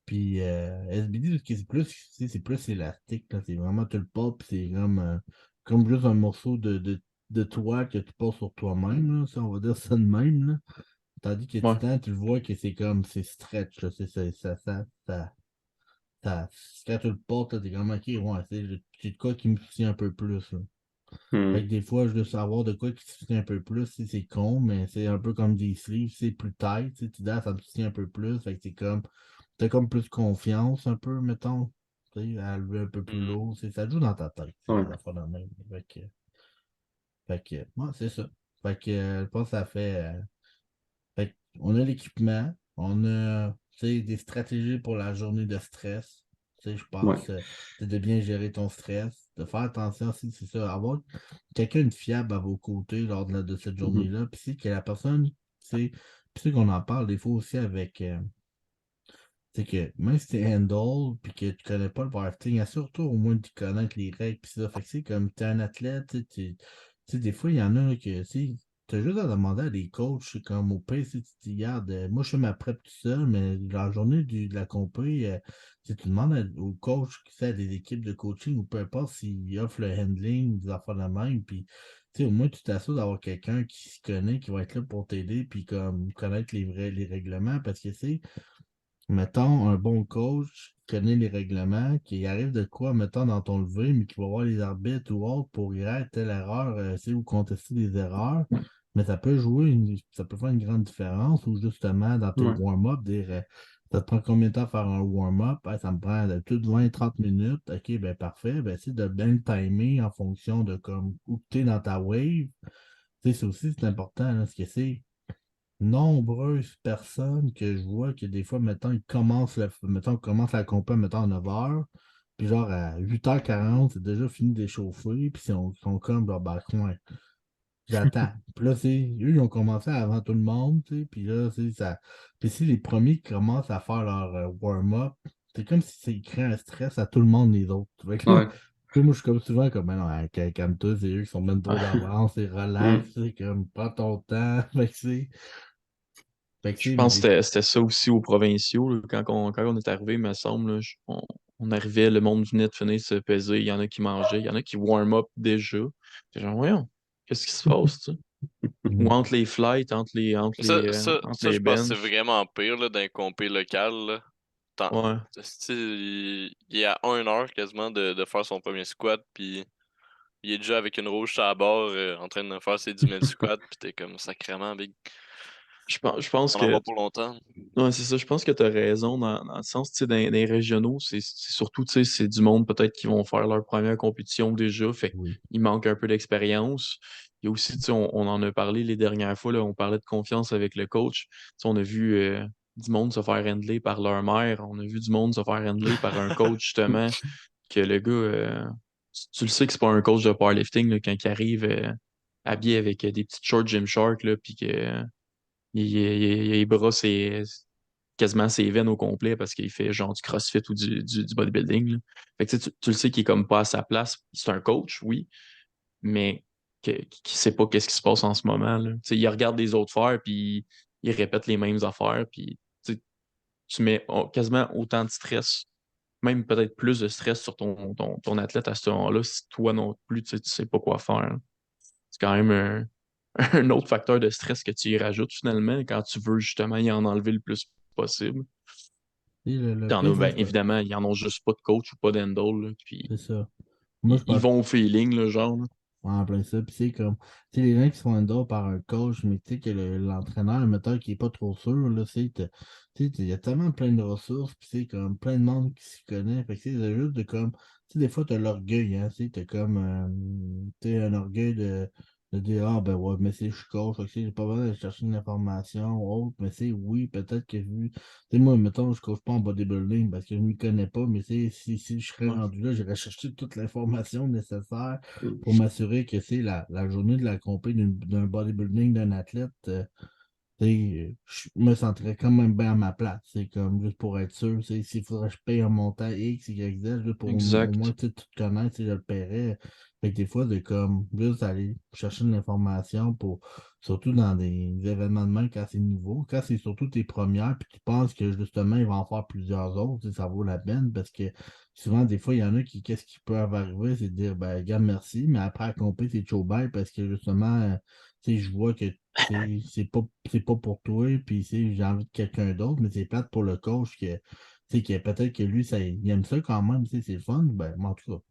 Speaker 1: Puis SBD, ce qui est plus, tu sais, c'est plus élastique, là. C'est vraiment, tu le portes, pis c'est comme juste un morceau de toile que tu portes sur toi-même, là. Ça, on va dire ça de même, là. Tandis que
Speaker 3: Ouais.
Speaker 1: titan, tu le vois que c'est stretch, là. Quand tu le portes, là, t'es comme, ok, ouais, c'est de quoi qui me soutient un peu plus, là. Fait que
Speaker 4: Hmm.
Speaker 1: des fois, je veux savoir de quoi qui te soutient un peu plus. C'est con, mais c'est un peu comme des sleeves, c'est plus tight. Tu dis, ah, ça me soutient un peu plus. Fait que c'est comme, t'as comme plus confiance un peu, mettons. Tu sais, à lever un peu plus
Speaker 2: Mhm.
Speaker 1: lourd. Ça joue dans ta tête, c'est
Speaker 4: Ouais.
Speaker 1: des affaires de même. Ouais, c'est ça. Fait que, je pense que ça fait. Fait on a l'équipement, on a tu sais, des stratégies pour la journée de stress. Tu sais, je
Speaker 4: Ouais.
Speaker 1: pense c'est de bien gérer ton stress, de faire attention aussi, c'est ça, avoir quelqu'un de fiable à vos côtés lors de cette
Speaker 4: Mhm.
Speaker 1: journée-là. Puis c'est que la personne, tu sais, puis c'est qu'on en parle des fois aussi avec. C'est que même si t'es handle puis que tu connais pas le powerlifting, assure-toi au moins de connaître les règles pis ça. Fait que c'est comme t'es un athlète, tu sais, des fois il y en a que tu sais, t'as juste à demander à des coachs, c'est comme au pire, si tu te dis, regarde, moi je fais ma prep tout seul, mais la journée de la compé, tu demandes au coach qui fait des équipes de coaching ou peu importe s'il offre le handling, des affaires de même, puis tu sais, au moins tu t'assures d'avoir quelqu'un qui s'y connaît, qui va être là pour t'aider, puis comme connaître les règlements, parce que c'est mettons, un bon coach qui connaît les règlements, qui arrive de quoi, mettons, dans ton lever, mais qui va voir les arbitres ou autre pour dire telle erreur, essayer ou contester des erreurs. Mais ça peut faire une grande différence ou justement dans tes
Speaker 4: Ouais.
Speaker 1: warm-up, dire ça te prend combien de temps à faire un warm-up? Ah, ça me prend d'habitude 20-30 minutes. Ok, ben parfait. Ben, c'est de bien le timer en fonction de comme où tu es dans ta wave. Tu sais, ça aussi, c'est important, là, ce que c'est nombreuses personnes que je vois que des fois, mettons, on commence la compé, mettons, à 9 heures. Puis genre à 8h40, c'est déjà fini d'échauffer, puis ils sont comme dans le balcon. J'attends. Puis là, eux, ils ont commencé avant tout le monde, tu sais, puis là, ça. Puis si les premiers qui commencent à faire leur warm-up, c'est comme si ça crée un stress à tout le monde, les autres. Fait que là,
Speaker 4: Ouais.
Speaker 1: tu sais, moi, je suis comme souvent comme, ben non, hein, calme-toi, c'est eux qui sont même trop d'avance, c'est relax,
Speaker 4: Mm.
Speaker 1: c'est comme, prends ton temps. Fait que
Speaker 3: Je
Speaker 1: c'est,
Speaker 3: pense que c'était ça aussi aux provinciaux, là, quand on est arrivé, il me semble, là, on arrivait, le monde venait de finir de se peser, il y en a qui mangeaient, il y en a qui warm up déjà. J'étais genre, voyons, qu'est-ce qui se passe, tu sais? Ou entre les flights, entre
Speaker 2: Ça,
Speaker 3: les
Speaker 2: je pense que c'est
Speaker 3: benches.
Speaker 2: vraiment pire là, d'un compé local. Là.
Speaker 3: Ouais.
Speaker 2: Esti, il est à 1 heure quasiment de faire son premier squat, puis il est déjà avec une rouge sur la barre en train de faire ses 10 000 squats, puis t'es comme sacrément big.
Speaker 3: Je pense
Speaker 2: On en
Speaker 3: que
Speaker 2: va pour longtemps.
Speaker 3: ouais, c'est ça, je pense que tu as raison dans le sens, tu sais, dans les régionaux, c'est surtout, tu sais, c'est du monde peut-être qui vont faire leur première compétition déjà, fait
Speaker 1: oui.
Speaker 3: qu'il manque un peu d'expérience. Il y a aussi, tu sais, on en a parlé les dernières fois, là, on parlait de confiance avec le coach. Tu sais, on a vu du monde se faire handler par leur mère, on a vu du monde se faire handler par un coach, justement, que le gars, tu le sais que c'est pas un coach de powerlifting, là, quand il arrive habillé avec des petites shorts Gymshark, là, puis que il les bras, c'est quasiment ses veines au complet parce qu'il fait genre du CrossFit ou du bodybuilding, là. Fait que tu le sais qu'il est comme pas à sa place. C'est un coach, oui, mais qui sait pas qu'est-ce qui se passe en ce moment, là. Tu sais, il regarde les autres faire, puis il répète les mêmes affaires, puis tu mets quasiment autant de stress, même peut-être plus de stress sur ton athlète à ce moment-là, si toi non plus, tu sais pas quoi faire, là. C'est quand même un autre facteur de stress que tu y rajoutes finalement quand tu veux justement y en enlever le plus possible.
Speaker 1: Et le
Speaker 3: T'en
Speaker 1: pire,
Speaker 3: as, ben, évidemment, ils en ont juste pas de coach ou pas d'handle, là, puis
Speaker 1: c'est ça. Moi, je
Speaker 3: ils
Speaker 1: pense.
Speaker 3: vont au feeling, le genre, là.
Speaker 1: Ouais, en plein ça. Puis c'est comme, tu sais, les gens qui sont endors par un coach, mais tu sais que l'entraîneur, le metteur qui est pas trop sûr, là, tu sais, il y a tellement plein de ressources, puis c'est comme plein de monde qui s'y connaît. Fait que c'est juste de comme, tu sais, des fois, t'as l'orgueil, hein, tu sais, t'as comme, tu sais, un orgueil de dire, ah, ben ouais, mais c'est, je suis coach, fait que j'ai pas besoin de chercher une information ou autre, mais c'est, oui, peut-être que vu, tu sais, moi, mettons, je coach pas en bodybuilding parce que je m'y connais pas, mais si je serais
Speaker 3: Ouais.
Speaker 1: rendu là, j'irais chercher toute l'information nécessaire
Speaker 4: Mm.
Speaker 1: pour m'assurer que c'est la journée de la compé d'un bodybuilding d'un athlète, tu sais, je me sentirais quand même bien à ma place. C'est comme juste pour être sûr. S'il faudrait que je paye un montant X, Y, Z, juste pour au moins
Speaker 3: Exact.
Speaker 1: tu sais, tout connaître, si je le paierais. Fait que des fois, c'est comme juste aller chercher de l'information pour surtout dans des événements de même quand c'est nouveau. Quand c'est surtout tes premières, puis tu penses que justement, il va en faire plusieurs autres, tu sais, ça vaut la peine parce que souvent, des fois, il y en a qui, qu'est-ce qui peut arriver, c'est de dire, ben, gars, merci, mais après, à compter, c'est chaud bête parce que justement, tu sais, je vois que c'est pas pour toi, puis j'ai envie de quelqu'un d'autre, mais c'est plate pour le coach que, tu sais, que peut-être que lui, il aime ça quand même, tu sais, c'est le fun. Ben, moi, en tout cas,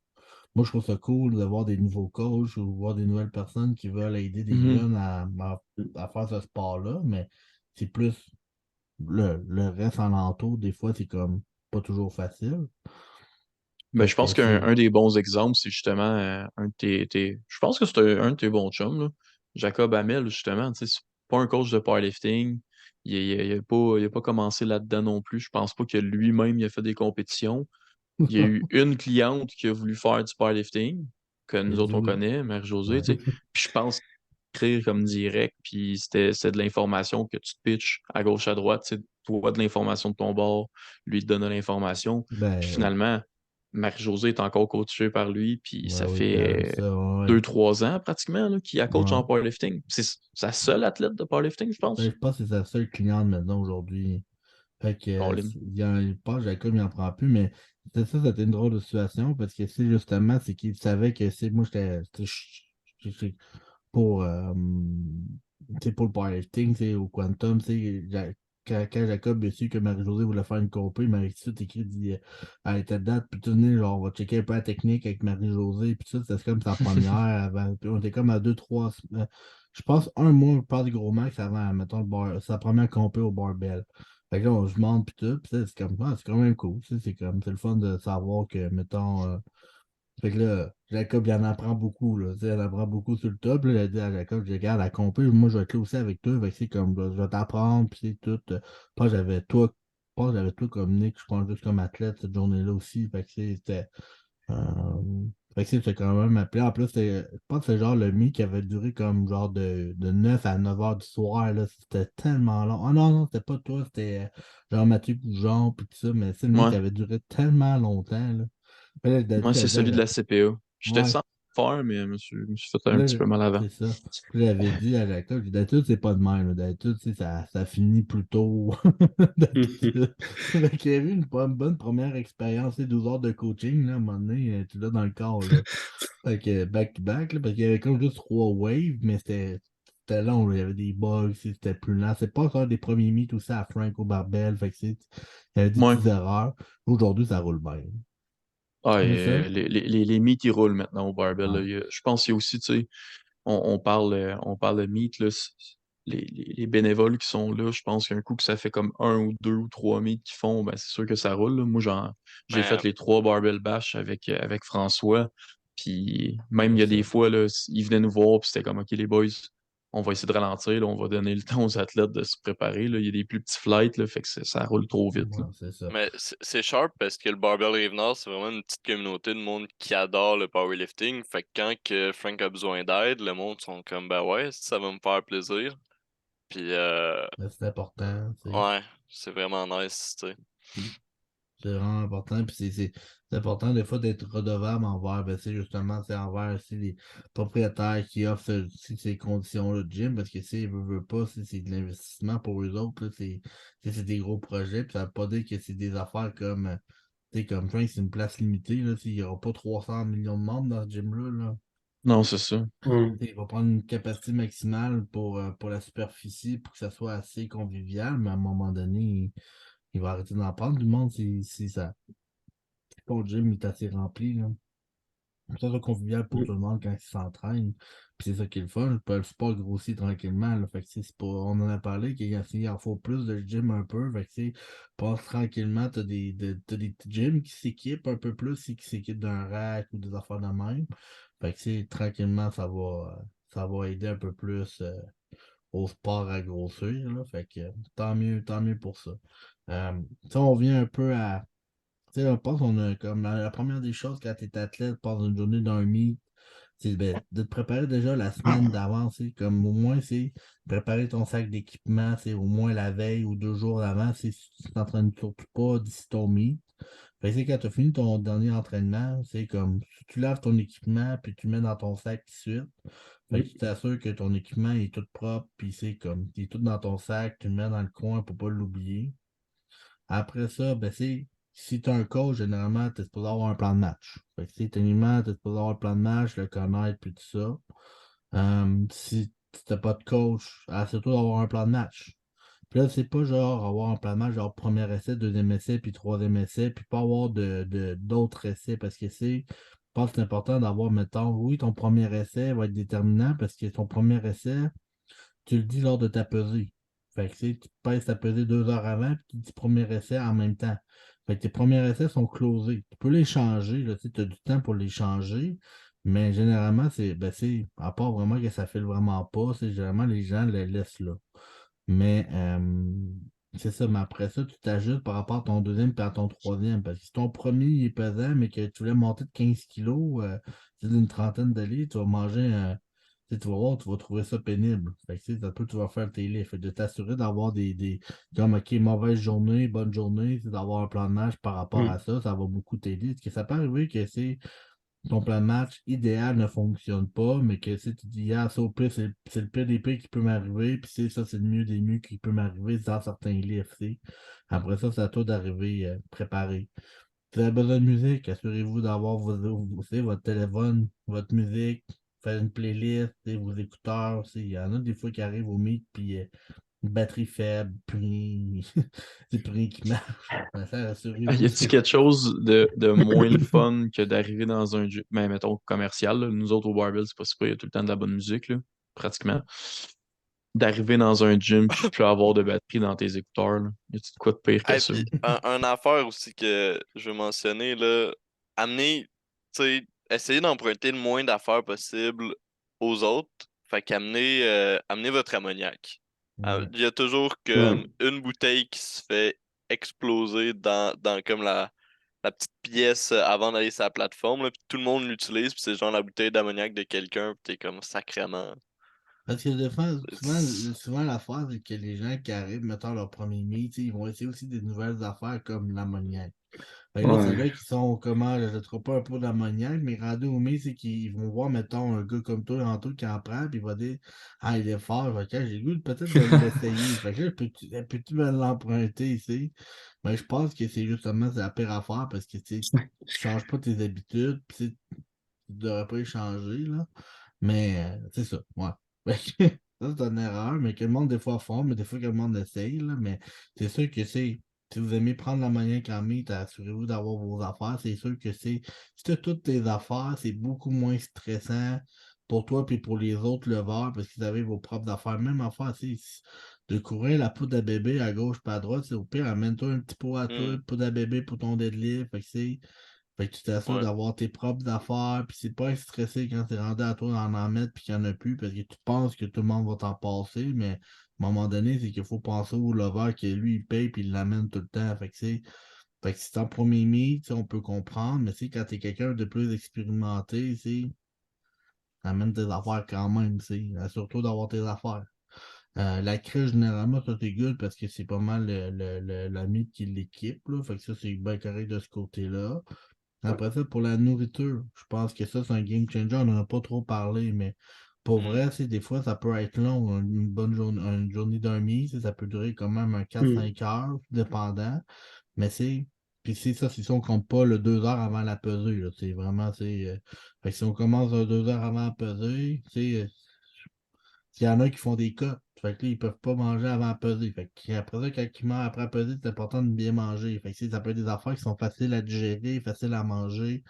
Speaker 1: moi, je trouve ça cool de voir des nouveaux coachs ou voir des nouvelles personnes qui veulent aider des
Speaker 3: Mhm.
Speaker 1: jeunes à faire ce sport-là, mais c'est plus le reste en entour, des fois, c'est comme pas toujours facile.
Speaker 3: Ben,
Speaker 1: Fait
Speaker 3: je
Speaker 1: que
Speaker 3: pense qu'un
Speaker 1: c'est.
Speaker 3: un des bons exemples, c'est justement un de je pense que c'est un de tes bons chums, là. Jacob Hamel, justement. Tu sais, c'est pas un coach de powerlifting. Il a pas commencé là-dedans non plus. Je pense pas que lui-même il a fait des compétitions. Il y a eu une cliente qui a voulu faire du powerlifting, que
Speaker 1: Il a
Speaker 3: nous
Speaker 1: dit
Speaker 3: autres on
Speaker 1: oui.
Speaker 3: connaît, Marie-Josée,
Speaker 1: Ouais.
Speaker 3: tu sais. Puis je pense écrire comme direct, puis c'était de l'information que tu te pitches à gauche, à droite, tu sais, toi de l'information de ton bord, lui te donne l'information. Puis
Speaker 1: Ben,
Speaker 3: finalement, Marie-Josée est encore coachée par lui, puis
Speaker 1: ouais,
Speaker 3: ça
Speaker 1: oui, puis elle aime
Speaker 3: fait
Speaker 1: ça, ouais.
Speaker 3: 2, 3 ans pratiquement qu'il a coach
Speaker 1: Ouais.
Speaker 3: en powerlifting. C'est sa seule athlète de powerlifting, je
Speaker 1: Ben,
Speaker 3: pense.
Speaker 1: je pense que c'est sa seule cliente maintenant aujourd'hui. Fait que,
Speaker 3: Colin.
Speaker 1: il pense, Jacob, il en prend plus, mais c'était une drôle de situation parce que c'est justement, c'est qu'il savait que c'est moi, j'étais pour, tu sais, pour le powerlifting, tu sais, au Quantum, tu sais, quand Jacob a su que Marie-Josée voulait faire une compé, il m'avait tout écrit, dit, à telle date, puis tout venir, genre, on va checker un peu la technique avec Marie-Josée, puis ça, c'était comme sa première avant, puis on était comme à 2, 3, je pense un mois, pas de gros max avant, mettons, sa première compé au barbell. Fait que là, je monte puis tout, puis ça, c'est comme, c'est quand même cool, tu sais, c'est le fun de savoir que, mettons, fait que là, Jacob, il en apprend beaucoup, là. Tu sais, il en apprend beaucoup sur le top. Là, il a dit à Jacob, je regarde la compé, moi, je vais être là aussi avec toi. Fait que c'est comme, je vais t'apprendre, puis c'est tout. Pas j'avais toi. pense que j'avais tout comme Nick, je pense juste comme athlète cette journée-là aussi. Fait que c'était. euh, Fait que c'était quand même appelé. En plus, je pense que c'est genre le meet qui avait duré comme genre de 9 à 9 heures du soir. Là. C'était tellement long. Ah non, non, c'était pas toi, c'était genre Mathieu Goujon puis tout ça, mais c'est le meet qui
Speaker 3: Ouais,
Speaker 1: avait duré tellement longtemps. Là. Puis là,
Speaker 3: moi, c'est celui de la CPA. J'étais
Speaker 1: ouais.
Speaker 3: sans faire, mais je me suis fait un
Speaker 1: Là,
Speaker 3: petit peu mal avant.
Speaker 1: c'est ça. Puis j'avais dit à Jacques, d'habitude, c'est pas de même. Là. D'habitude, tu sais, ça finit plus tôt. D'habitude. Fait qu'il y a eu une bonne première expérience, tu sais, 12 heures de coaching, là, à un moment donné, tu l'as dans le corps. Là. Fait que back-to-back, là, parce qu'il y avait comme juste 3 waves, mais c'était long. Là. Il y avait des bugs, c'était plus lent. C'est pas encore des premiers meets aussi à Frank au Barbell. Fait que il y avait des
Speaker 3: Ouais.
Speaker 1: petites erreurs. Aujourd'hui, ça roule bien.
Speaker 3: Ah,
Speaker 1: Mais ça,
Speaker 3: les meets, ils roulent maintenant au barbell. Là.
Speaker 1: ouais,
Speaker 3: Je pense qu'il y a aussi, tu sais, on parle de meet, là, les bénévoles qui sont là, je pense qu'un coup que ça fait comme 1 ou 2 ou 3 meets qu'ils font, ben, c'est sûr que ça roule. Là. Moi, j'ai
Speaker 2: Mais
Speaker 3: fait les 3 barbell bash avec François. Puis même, il
Speaker 1: c'est
Speaker 3: y a
Speaker 1: ça.
Speaker 3: des fois, là, ils venaient nous voir, puis c'était comme, OK, les boys, on va essayer de ralentir, là, on va donner le temps aux athlètes de se préparer. Là. Il y a des plus petits flights, là, fait que ça roule trop vite. Là.
Speaker 1: Ouais, c'est ça.
Speaker 2: Mais c'est sharp parce que le Barbell Rive-Nord, c'est vraiment une petite communauté de monde qui adore le powerlifting. Fait que quand que Frank a besoin d'aide, le monde sont comme ben ouais, ça va me faire plaisir. Puis
Speaker 1: Mais c'est important, tu sais.
Speaker 2: ouais, c'est vraiment nice, tu sais.
Speaker 1: C'est vraiment important. Puis c'est important des fois d'être redevable envers, ben, c'est justement, c'est envers aussi les propriétaires qui offrent ces conditions-là de gym, parce que si veulent pas, c'est de l'investissement pour eux autres, là, c'est des gros projets. Puis ça veut pas dire que c'est des affaires comme, tu sais, comme Frank, c'est une place limitée, là, il n'y aura pas 300 millions de membres dans ce gym-là, là.
Speaker 3: Non, c'est ça.
Speaker 4: Mm.
Speaker 1: Il va prendre une capacité maximale pour la superficie pour que ça soit assez convivial, mais à un moment donné, il va arrêter d'en prendre du monde si ton gym est assez rempli. Là. Ça soit convivial pour
Speaker 4: Mm.
Speaker 1: tout le monde quand il s'entraîne. Puis c'est ça qui est le fun. Le sport grossit tranquillement. Là. Fait que, c'est pas, on en a parlé qu'il en faut plus de gym un peu. Fait que, passe tranquillement. T'as des petits gyms qui s'équipent un peu plus, qui s'équipent d'un rack ou des affaires de même. Fait que tranquillement, ça va aider un peu plus au sport à grossir. Là. Fait que tant mieux pour ça. Ça, on vient un peu à. Tu sais, je pense qu'on a comme la première des choses quand tu es athlète, passe une journée d'un meet, c'est ben, de te préparer déjà la semaine d'avance. Comme au moins, c'est préparer ton sac d'équipement, c'est au moins la veille ou 2 jours avant, si tu t'entraînes surtout pas d'ici ton meet. Fait que quand tu as fini ton dernier entraînement, c'est comme tu laves ton équipement puis tu le mets dans ton sac tout de suite. Fait que tu t'assures que ton équipement est tout propre, puis c'est comme, il est tout dans ton sac, tu le mets dans le coin pour pas l'oublier. Après ça, ben, si tu as un coach, généralement, tu es supposé avoir un plan de match. Fait que, techniquement, tu es supposé avoir un plan de match, le connaître, puis tout ça. Si tu n'as pas de coach, assure-toi d'avoir un plan de match. Puis là, c'est pas genre avoir un plan de match, genre premier essai, deuxième essai, puis troisième essai, puis pas avoir d'autres essais, parce que je pense que c'est important d'avoir, mettons, oui, ton premier essai va être déterminant, parce que ton premier essai, tu le dis lors de ta pesée. Fait que tu pèses ta pesée 2 heures avant, puis tu dis premier essai en même temps. Fait que tes premiers essais sont closés. Tu peux les changer, là, tu as du temps pour les changer, mais généralement, à part vraiment que ça file vraiment pas, généralement les gens les laissent là. Mais c'est ça, mais après ça, tu t'ajustes par rapport à ton deuxième et à ton troisième. Parce que si ton premier il est pesant, mais que tu voulais monter de 15 kilos, c'est d'une trentaine de litres, tu vas manger tu vas voir, tu vas trouver ça pénible. Fait que, ça peut, tu vas faire tes livres. Fait que de t'assurer d'avoir comme, OK, mauvaise journée, bonne journée, d'avoir un plan de match par rapport à
Speaker 4: Mm.
Speaker 1: ça, ça va beaucoup t'aider. Parce que ça peut arriver que ton plan de match idéal ne fonctionne pas, mais que si tu dis, ah, ça au pire, c'est le pire des pires qui peut m'arriver, puis ça, c'est le mieux des mieux qui peut m'arriver dans certains livres. Après ça, c'est à toi d'arriver préparé. Si vous avez besoin de musique, assurez-vous d'avoir votre téléphone, votre musique, faire une playlist, vos écouteurs. Il y en a des fois qui arrivent au meet, puis une batterie faible, puis c'est plus rien qui marche. Ça,
Speaker 3: Y
Speaker 1: assurez-vous.
Speaker 3: a-t-il quelque chose de moins le fun que d'arriver dans un gym, ben, mettons, commercial, là. Nous autres au Barbell, c'est pas super, il y a tout le temps de la bonne musique, là, pratiquement. D'arriver dans un gym puis de plus avoir de batterie dans tes écouteurs, là. Y a-t-il de quoi de pire que
Speaker 2: Et
Speaker 3: ça?
Speaker 2: puis un affaire aussi que je veux mentionner, là, amener, tu sais, essayer d'emprunter le moins d'affaires possible aux autres. Fait qu'amener amener votre ammoniac.
Speaker 1: Ouais.
Speaker 2: Il y a toujours comme
Speaker 4: Ouais.
Speaker 2: une bouteille qui se fait exploser dans comme la petite pièce avant d'aller sur la plateforme, là, puis tout le monde l'utilise, puis c'est genre la bouteille d'ammoniac de quelqu'un, puis t'es comme sacrément.
Speaker 1: Parce que des fois,
Speaker 2: C'est-
Speaker 1: souvent l'affaire, c'est que les gens qui arrivent, mettons leur premier meet, tu sais, ils vont essayer aussi des nouvelles affaires comme l'ammoniac. Fait que là, c'est
Speaker 4: Ouais.
Speaker 1: là qu'ils sont comment, je ne trouve pas un pot d'ammoniac, mais rendus au meet, c'est qu'ils vont voir, mettons, un gars comme toi, Anto, qui en prend, puis il va dire, ah, il est fort, ok, j'ai le goût peut-être de l'essayer. Fait que là, peux-tu me l'emprunter ici? Mais je pense que c'est justement c'est la pire affaire parce que tu sais, tu changes pas tes habitudes, puis tu sais, tu devrais pas les changer, là. Mais c'est ça, ouais. Fait que ça, c'est une erreur, mais que le monde des fois font, mais des fois que le monde essaye, là. Mais c'est sûr que c'est. Si vous aimez prendre la monnaie en meet, assurez-vous d'avoir vos affaires. C'est sûr que c'est. Si tu as toutes tes affaires, c'est beaucoup moins stressant pour toi et pour les autres leveurs parce que vous avez vos propres affaires. Même affaire, c'est de courir la poudre à bébé à gauche pas à droite, c'est au pire, amène-toi un petit pot à toi,
Speaker 2: Hmm,
Speaker 1: poudre à bébé pour ton deadlift. Fait que tu t'assures
Speaker 2: ouais.
Speaker 1: d'avoir tes propres affaires, puis c'est pas être stressé quand t'es rendu à toi d'en mettre puis qu'il n'y en a plus, parce que tu penses que tout le monde va t'en passer, mais à un moment donné, c'est qu'il faut penser au lover que lui, il paye puis il l'amène tout le temps. Fait que si c'est en premier meet, tu sais, on peut comprendre, mais quand t'es quelqu'un de plus expérimenté, amène tes affaires quand même, surtout d'avoir tes affaires. La crèche, généralement, ça c'est good parce que c'est pas mal la mythe qui l'équipe, là. Fait que ça, c'est bien correct de ce côté-là. Après ça, pour la nourriture, je pense que ça, c'est un game changer. On n'en a pas trop parlé, mais pour
Speaker 2: Hmm,
Speaker 1: vrai, des fois, ça peut être long. Une bonne journée, une journée d'un mise, ça peut durer quand même un
Speaker 4: Hmm.
Speaker 1: 4-5 heures, dépendant. Mais puis ça, c'est si on compte pas le 2 heures avant la pesée, là. C'est vraiment, fait que si on commence 2 heures avant la pesée, il y en a qui font des cotes. Fait que là, ils peuvent pas manger avant la pesée. Fait que après ça, quand ils mangent après la pesée, c'est important de bien manger. Fait que ça peut être des affaires qui sont faciles à digérer, faciles à manger.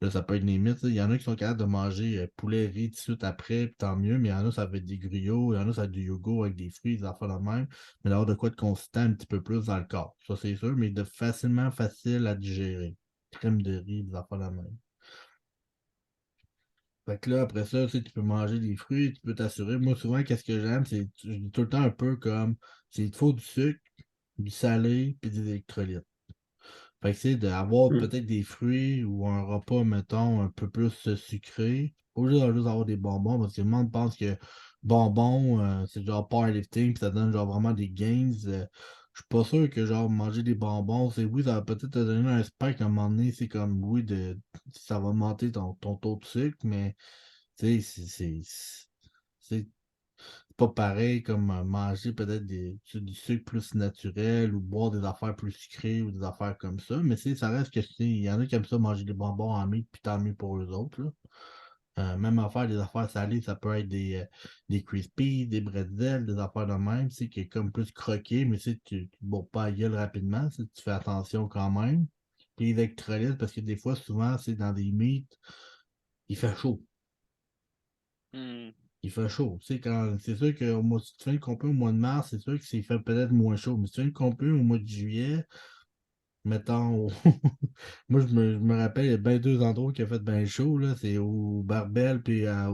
Speaker 1: Là, ça peut être limite. Il y en a qui sont capables de manger poulet riz tout de suite après, puis tant mieux. Mais il y en a, ça va être des griots. Il y en a, ça va être du yogourt avec des fruits, des affaires de même. Mais d'avoir de quoi de consistant un petit peu plus dans le corps. Ça, c'est sûr, mais de facilement facile à digérer. Crème de riz, des affaires de même. Fait que là, après ça, tu peux manger des fruits, tu peux t'assurer. Moi, souvent, qu'est-ce que j'aime, je dis tout le temps un peu comme, il te faut du sucre, du salé, puis des électrolytes. Fait que c'est d'avoir
Speaker 4: Hmm.
Speaker 1: peut-être des fruits ou un repas, mettons, un peu plus sucré. Au lieu juste d'avoir des bonbons, parce que le monde pense que bonbons, c'est genre powerlifting, puis ça donne genre vraiment des gains. Je suis pas sûr que genre manger des bonbons, oui, ça va peut-être te donner un spike à un moment donné, c'est comme oui, ça va augmenter ton taux de sucre, mais tu sais, c'est pas pareil comme manger peut-être du sucre plus naturel ou boire des affaires plus sucrées ou des affaires comme ça. Mais ça reste que il y en a qui aiment ça manger des bonbons en mie, puis tant mieux pour eux autres, là. Même affaire, des affaires salées, ça peut être des crispies, des bretzels, des affaires de même, qui est comme plus croqué, mais tu ne bourres pas la gueule rapidement, tu fais attention quand même. Puis les électrolytes, parce que des fois, souvent, c'est dans des meats, il fait chaud.
Speaker 2: hmm.
Speaker 1: Il fait chaud. C'est sûr que si tu fais une compé au mois de mars, c'est sûr que c'est fait peut-être moins chaud. Mais si tu fais une compé au mois de juillet, mettons, moi je me rappelle, il y a bien deux endroits qui a fait bien chaud, là. C'est au Barbel puis à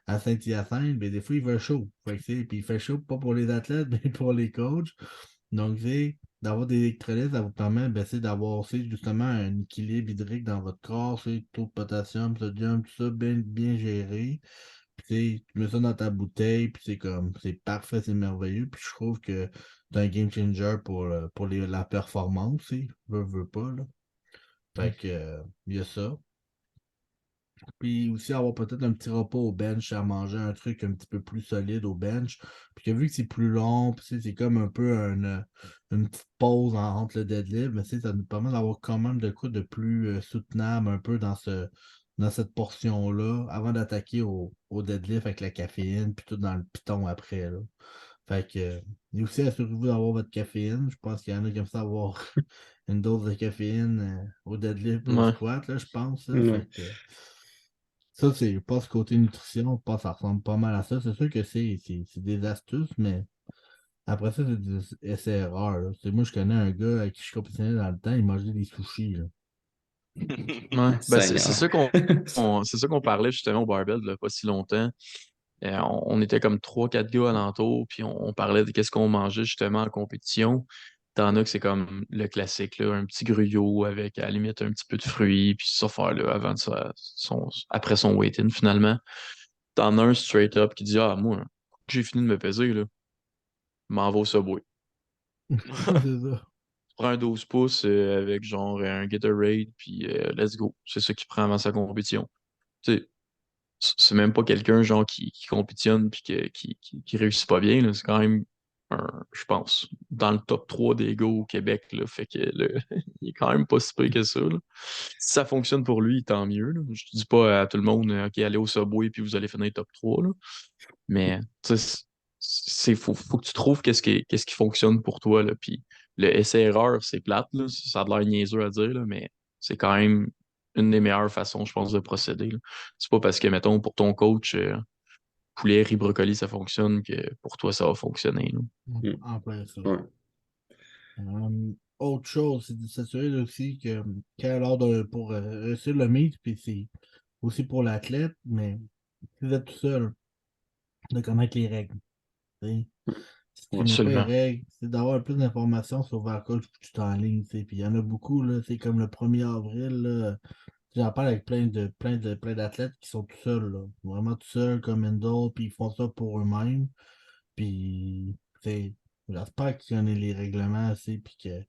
Speaker 1: Saint-Hyacinthe. Mais des fois, il fait chaud. Fait que, puis il fait chaud pas pour les athlètes, mais pour les coachs. Donc, d'avoir des électrolytes, ça vous permet d'avoir aussi justement un équilibre hydrique dans votre corps, taux de potassium, sodium, tout ça, bien, bien géré. Puis tu mets ça dans ta bouteille, puis c'est parfait, c'est merveilleux. Puis je trouve que c'est un game changer pour la performance, veux pas, là. Fait que, il y a ça. Puis aussi avoir peut-être un petit repas au bench à manger, un truc un petit peu plus solide au bench. Puis que vu que c'est plus long, puis c'est comme un peu une petite pause entre le deadlift, mais ça nous permet d'avoir quand même de quoi de plus soutenable un peu dans cette portion-là, avant d'attaquer au deadlift avec la caféine, puis tout dans le piton après, là. Fait que, et aussi assurez-vous d'avoir votre caféine. Je pense qu'il y en a qui aiment ça avoir une dose de caféine au deadlift, au
Speaker 3: Ouais.
Speaker 1: squat, là, je pense, là.
Speaker 4: Ouais.
Speaker 1: Fait que. Ça, c'est pas ce côté nutrition, pas, ça ressemble pas mal à ça. C'est sûr que c'est des astuces, mais après ça, c'est des essais-erreurs, là. Moi, je connais un gars avec qui je compétitionnais dans le temps, il mangeait des sushis, là.
Speaker 3: Ouais. Ben, c'est
Speaker 4: Seigneur.
Speaker 3: ça c'est ça qu'on parlait justement au barbell il y a pas si longtemps. On était comme trois, quatre gars alentour, puis on parlait de qu'est-ce qu'on mangeait justement en compétition. T'en as que c'est comme le classique, là, un petit gruyot avec à la limite un petit peu de fruits, puis ça faire là, après son wait-in finalement. T'en as un straight up qui dit ah, moi, j'ai fini de me peser, là, m'en va au Subway.
Speaker 1: C'est ça.
Speaker 3: Prends un 12 pouces avec genre un Gatorade, puis let's go. C'est ça qu'il prend avant sa compétition. Tu sais, c'est même pas quelqu'un genre qui compétitionne puis qui réussit pas bien, là. C'est quand même je pense, dans le top 3 des gars au Québec, là. Fait que il est quand même pas si pire que ça, là. Si ça fonctionne pour lui, tant mieux, là. Je dis pas à tout le monde, OK, allez au Subway puis vous allez finir top 3, là. Mais tu sais, faut que tu trouves qu'est-ce qui fonctionne pour toi, là. Puis le essai-erreur, c'est plate, là. Ça a de l'air niaiseux à dire, là, mais c'est quand même une des meilleures façons, je pense, de procéder, là. C'est pas parce que, mettons, pour ton coach, poulet, riz, brocoli, ça fonctionne que pour toi, ça va fonctionner, là.
Speaker 4: Mm.
Speaker 1: En plein ça.
Speaker 4: Ouais.
Speaker 1: Autre chose, c'est de s'assurer là, aussi que lors pour réussir le meet, puis c'est aussi pour l'athlète, mais si vous êtes tout seul, de connaître les règles. Tu Si tu connais pas les
Speaker 3: Absolument.
Speaker 1: règles, c'est d'avoir plus d'informations sur vers quoi tu t'enlignes. Puis il y en a beaucoup, là, c'est comme le 1er avril, là, j'en parle avec plein d'athlètes qui sont tout seuls, là, vraiment tout seuls comme Endo, puis ils font ça pour eux-mêmes. Puis, j'espère qu'ils connaissent les règlements assez, puis que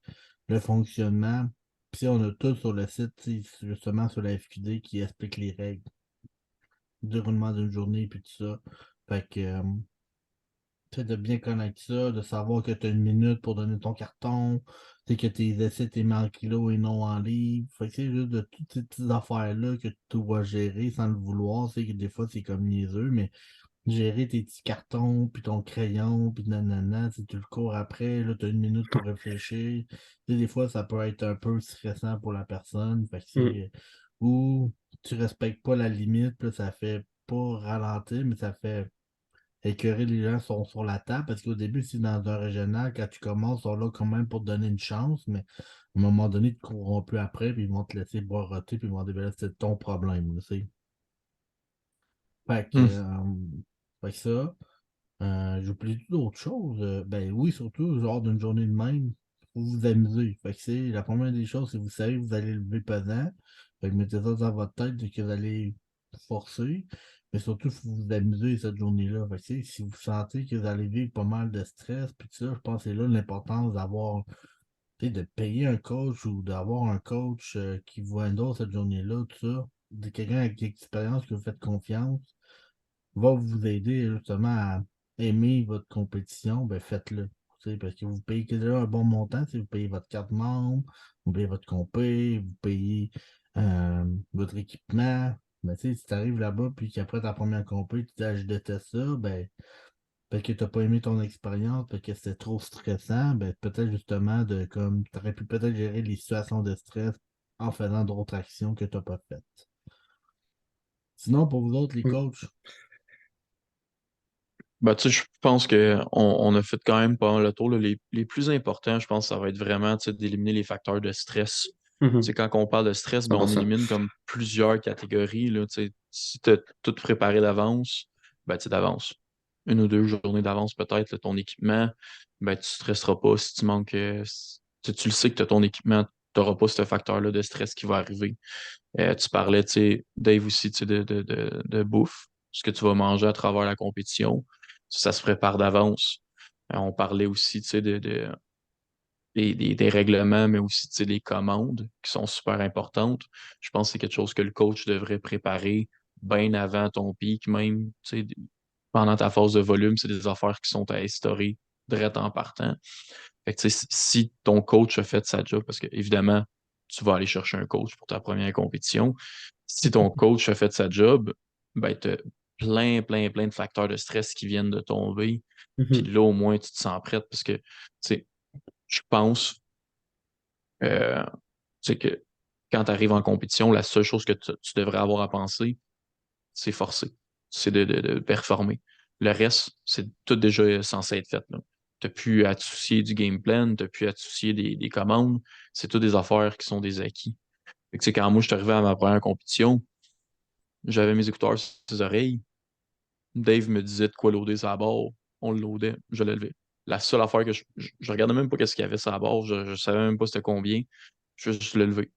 Speaker 1: le fonctionnement. Puis, on a tout sur le site, justement sur la FQD, qui explique les règles, le déroulement d'une journée, puis tout ça. Fait que, de bien connaître ça, de savoir que tu as 1 minute pour donner ton carton, que tes essais, t'es mis en kilos et non en livres. Fait que c'est juste de toutes ces petites affaires-là que tu dois gérer sans le vouloir. C'est que des fois, c'est comme niaiseux, mais gérer tes petits cartons, puis ton crayon, puis nanana, si tu le cours après, là, tu as 1 minute pour réfléchir. Des fois, ça peut être un peu stressant pour la personne. Fait que
Speaker 4: Mm.
Speaker 1: ou tu respectes pas la limite, puis là, ça fait pas ralentir, mais ça fait écœurer les gens sont sur la table. Parce qu'au début, si dans un régional, quand tu commences, ils sont là quand même pour te donner une chance, mais à un moment donné, ils te courront plus après, puis ils vont te laisser boiroter, puis ils vont dire, ben là, c'est ton problème, là, tu sais. Fait que,
Speaker 3: Hmm.
Speaker 1: fait que ça. J'oublie d'autres choses. Ben oui, surtout, genre d'une journée de même, faut vous amuser. Fait que c'est la première des choses, c'est que vous savez que vous allez lever pesant. Fait que mettez ça dans votre tête que vous allez forcer. Mais surtout, il faut vous amuser cette journée-là. Fait que si vous sentez que vous allez vivre pas mal de stress, puis tout ça, je pense que c'est là l'importance d'avoir, de payer un coach ou d'avoir un coach qui vous handle cette journée-là, tout ça. De quelqu'un avec l'expérience que vous faites confiance va vous aider justement à aimer votre compétition, ben faites-le. Parce que vous payez déjà un bon montant, si vous payez votre carte membre, vous payez votre compé, vous payez votre équipement. Ben, si tu arrives là-bas puis qu'après ta première compé, tu dis ah, je déteste ça, ben parce que tu n'as pas aimé ton expérience, parce que c'était trop stressant, ben peut-être justement de comme tu aurais pu peut-être gérer les situations de stress en faisant d'autres actions que tu n'as pas faites. Sinon, pour vous autres, les
Speaker 4: Mm.
Speaker 1: coachs,
Speaker 3: Ben, tu sais, je pense on a fait quand même pas mal le tour, là. Les plus importants, je pense, ça va être vraiment, tu sais, d'éliminer les facteurs de stress.
Speaker 4: Mhm.
Speaker 3: C'est quand on parle de stress, ben, on
Speaker 4: 100%.
Speaker 3: élimine comme plusieurs catégories, là, tu sais. Si tu as tout préparé d'avance, ben, tu sais, d'avance. 1 ou 2 journées d'avance peut-être, là, ton équipement, ben, tu stresseras pas si tu manques. Tu le sais que tu as ton équipement, tu n'auras pas ce facteur-là de stress qui va arriver. Tu parlais, tu sais, Dave aussi, tu sais, de bouffe, ce que tu vas manger à travers la compétition. Ça se prépare d'avance. On parlait aussi, tu sais, des règlements, mais aussi, tu sais, des commandes qui sont super importantes. Je pense que c'est quelque chose que le coach devrait préparer bien avant ton pic, même, tu sais, pendant ta phase de volume, c'est des affaires qui sont à instaurer direct en partant. Fait que, tu sais, si ton coach a fait sa job, parce que évidemment, tu vas aller chercher un coach pour ta première compétition. Si ton coach a fait sa job, ben, tu as plein de facteurs de stress qui viennent de tomber. Puis
Speaker 4: Mhm.
Speaker 3: là, au moins, tu te sens prête parce que, tu sais, je pense euh, tu sais, que quand tu arrives en compétition, la seule chose que tu devrais avoir à penser, c'est forcer. C'est de performer. Le reste, c'est tout déjà censé être fait, là. Tu n'as plus à te soucier du game plan, tu n'as plus à te soucier des commandes. C'est toutes des affaires qui sont des acquis. Fait que, tu sais, quand moi, je suis arrivé à ma première compétition, j'avais mes écouteurs sur les oreilles. Dave me disait de quoi loader sa barre. On le loadait, je le levais. La seule affaire que je regardais même pas qu'est-ce qu'il y avait sur la barre, je savais même pas c'était combien. Je le levais.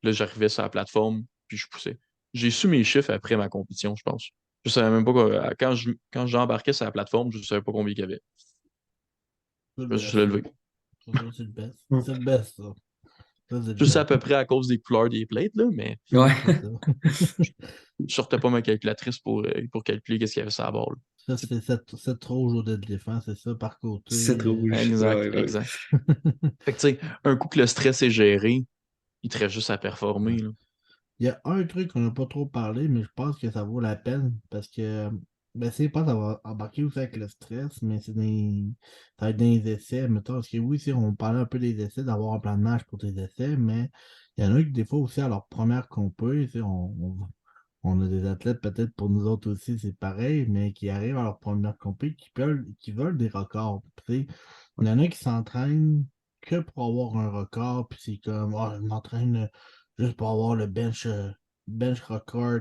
Speaker 3: Là, j'arrivais sur la plateforme, puis je poussais. J'ai su mes chiffres après ma compétition, je pense. Je savais même pas quand j'embarquais sur la plateforme, je savais pas combien il y avait.
Speaker 1: C'est le
Speaker 3: Je le
Speaker 1: best.
Speaker 3: levais.
Speaker 1: Ça, c'est le best.
Speaker 4: Mm.
Speaker 1: C'est le best, ça. Ça, c'est le
Speaker 3: Je sais à
Speaker 1: best.
Speaker 3: peu près à cause des couleurs des plates, là, mais
Speaker 4: Ouais.
Speaker 1: C'est ça.
Speaker 3: je sortais pas ma calculatrice pour calculer qu'est-ce qu'il y avait sur la barre, là.
Speaker 1: Ça, c'est 7 rouges au deadlift, hein, c'est ça, par
Speaker 4: C'est
Speaker 1: côté.
Speaker 4: trop rouge. Ouais,
Speaker 3: Exact,
Speaker 4: ouais, ouais.
Speaker 3: exact. Fait que, tu sais, un coup que le stress est géré, il te reste juste à performer, là.
Speaker 1: Il y a un truc qu'on n'a pas trop parlé, mais je pense que ça vaut la peine parce que ben, c'est pas d'avoir embarqué aussi avec le stress, mais ça va être des essais, mettons. Parce que oui, si on parlait un peu des essais, d'avoir un plan de match pour tes essais, mais il y en a qui, des fois aussi, à leur première compé, tu sais, on a des athlètes, peut-être pour nous autres aussi, c'est pareil, mais qui arrivent à leur première compé, qui veulent des records. Tu sais, il y en a qui s'entraînent que pour avoir un record, puis c'est comme, oh, je m'entraîne juste pour avoir le bench record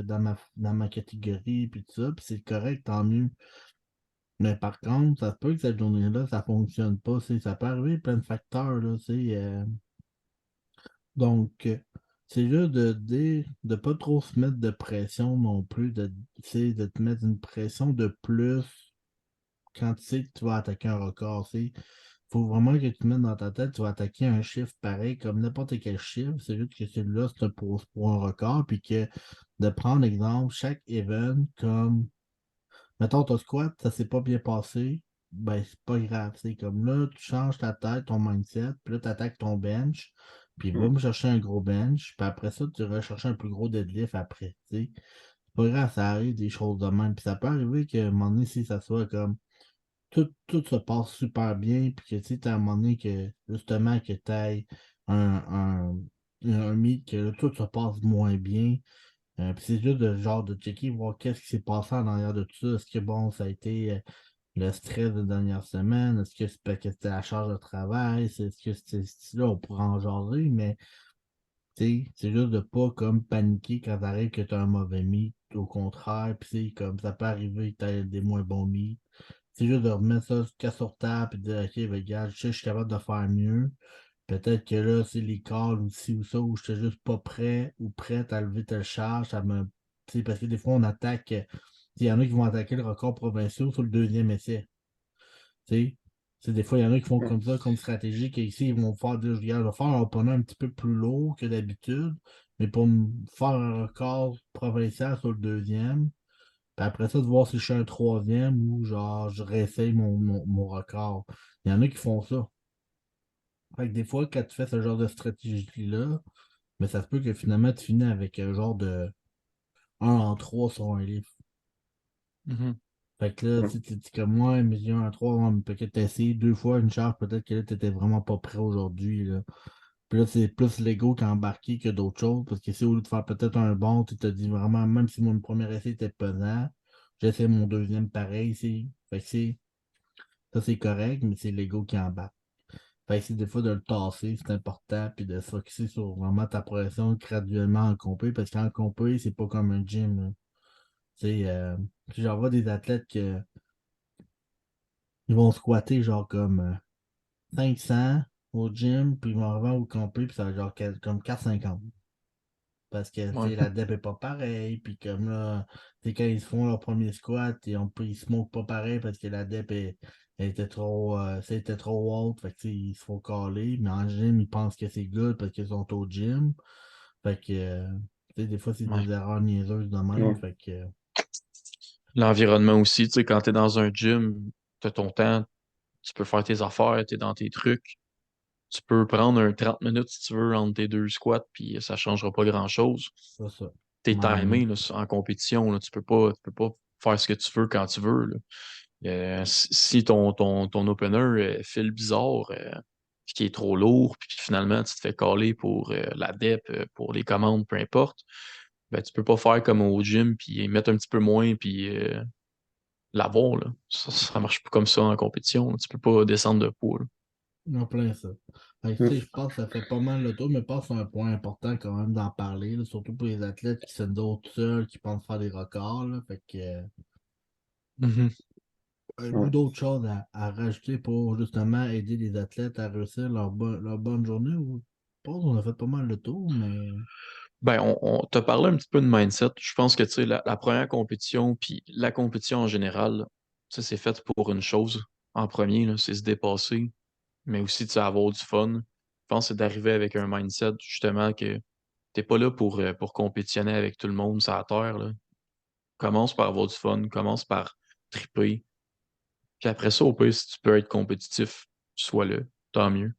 Speaker 1: dans ma catégorie, puis tout ça, puis c'est correct, tant mieux. Mais par contre, ça se peut que cette journée-là, ça fonctionne pas. Ça peut arriver plein de facteurs, là, tu sais. Donc, c'est juste de dire de pas trop se mettre de pression non plus, tu sais, de te mettre une pression de plus quand tu sais que tu vas attaquer un record. Il faut vraiment que tu te mettes dans ta tête, tu vas attaquer un chiffre pareil comme n'importe quel chiffre. C'est juste que celui-là, c'est pour un record, puis que de prendre exemple chaque event comme, mettons ton squat, ça s'est pas bien passé, ben c'est pas grave. C'est comme là, tu changes ta tête, ton mindset, puis là, tu attaques ton bench, puis va
Speaker 4: Mm.
Speaker 1: me chercher un gros bench, puis après ça, tu vas chercher un plus gros deadlift après. C'est pas grave, ça arrive des choses de même. Puis ça peut arriver qu'à un moment donné, si ça soit comme tout se passe super bien, puis que tu sais, t'as un moment donné que justement que tu ailles un meet que là, tout se passe moins bien. Puis c'est juste de genre de checker, voir qu'est-ce qui s'est passé en arrière de tout ça. Est-ce que bon, ça a été le stress de la dernière semaine? Est-ce que c'est parce que c'était la charge de travail? Est-ce que c'était là, on pourrait en jaser, mais tu sais, c'est juste de pas comme paniquer quand t'arrives que tu as un mauvais meet. Au contraire, puis c'est comme ça peut arriver que tu aies des moins bons meets. C'est juste de remettre ça qu'à sur table et de dire, OK, ben, regarde, je sais que je suis capable de faire mieux. Peut-être que là, c'est les calls ou ci ou ça, où je suis juste pas prêt ou prête à lever telle charge. Tu sais, parce que des fois, on attaque. Il y en a qui vont attaquer le record provincial sur le deuxième essai. Tu sais, des fois, il y en a qui font
Speaker 4: Mm.
Speaker 1: comme ça, comme stratégique, et ici, ils vont faire dire, regarde, je vais faire un opponent un petit peu plus lourd que d'habitude, mais pour me faire un record provincial sur le deuxième. Puis après ça, de voir si je suis un troisième ou genre je réessaye mon record. Il y en a qui font ça. Fait que des fois, quand tu fais ce genre de stratégie-là, mais ça se peut que finalement tu finis avec un genre de 1 en 3 sur un livre.
Speaker 3: Mhm.
Speaker 1: Fait que là,
Speaker 4: Mm.
Speaker 1: tu dis comme moi, mais j'ai 1 en 3, ouais, mais peut-être t'as essayé 2 fois une charge, peut-être que là, t'étais vraiment pas prêt aujourd'hui, là. Puis là, c'est plus l'ego qui a embarqué que d'autres choses, parce que si au lieu de faire peut-être un bon, tu te dis vraiment, même si mon premier essai était pesant, j'essaie mon deuxième pareil, fait que ça c'est correct, mais c'est l'ego qui embarque. Fait que c'est des fois de le tasser, c'est important, puis de se focusser sur vraiment ta progression graduellement en compé, parce qu'en compé, c'est pas comme un gym, là. Tu sais, puis j'en vois des athlètes qui ils vont squatter genre comme 500 au gym, puis ils vont arriver au compé, puis ça va être genre comme 450. Parce que tu
Speaker 3: Ouais.
Speaker 1: sais, la dep est pas pareille, puis comme là, tu sais, quand ils se font leur premier squat, ils se moquent pas pareil parce que la dep elle était trop, c'était trop haute, fait que tu sais, ils se font caler, mais en gym, ils pensent que c'est good parce qu'ils sont au gym. Fait que, tu sais, des fois, c'est
Speaker 3: Ouais.
Speaker 1: des erreurs niaiseuses de même,
Speaker 4: Ouais.
Speaker 1: fait que,
Speaker 3: L'environnement aussi, tu sais, quand t'es dans un gym, t'as ton temps, tu peux faire tes affaires, t'es dans tes trucs. Tu peux prendre un 30 minutes si tu veux entre tes deux squats, puis ça changera pas grand-chose.
Speaker 1: c'est ça.
Speaker 3: T'es
Speaker 1: Mais,
Speaker 3: timé là, en compétition, là, tu peux pas faire ce que tu veux quand tu veux, là. Si ton opener file bizarre, puis qui est trop lourd, puis finalement tu te fais caller pour la dep, pour les commandes, peu importe, ben tu peux pas faire comme au gym, puis mettre un petit peu moins, puis l'avoir, là. Ça marche pas comme ça en compétition, là. Tu peux pas descendre de poids, là.
Speaker 1: en plein ça. Fait que, tu sais, je pense que ça fait pas mal le tour, mais je pense que c'est un point important quand même d'en parler, là, surtout pour les athlètes qui se donnent seuls, qui pensent faire des records, là, fait que,
Speaker 3: Mhm.
Speaker 1: Avez-vous d'autres choses à rajouter pour justement aider les athlètes à réussir leur bonne journée? Ou pas? On a fait pas mal de tour, mais
Speaker 3: Ben, on t'a parlé un petit peu de mindset. Je pense que tu sais, la première compétition, puis la compétition en général, ça c'est fait pour une chose en premier, là, c'est se dépasser, mais aussi tu sais, avoir du fun. Je pense que c'est d'arriver avec un mindset justement que t'es pas là pour compétitionner avec tout le monde sur la terre, là. Commence par avoir du fun, commence par triper. Puis après ça, au pire, si tu peux être compétitif, sois-le, tant mieux.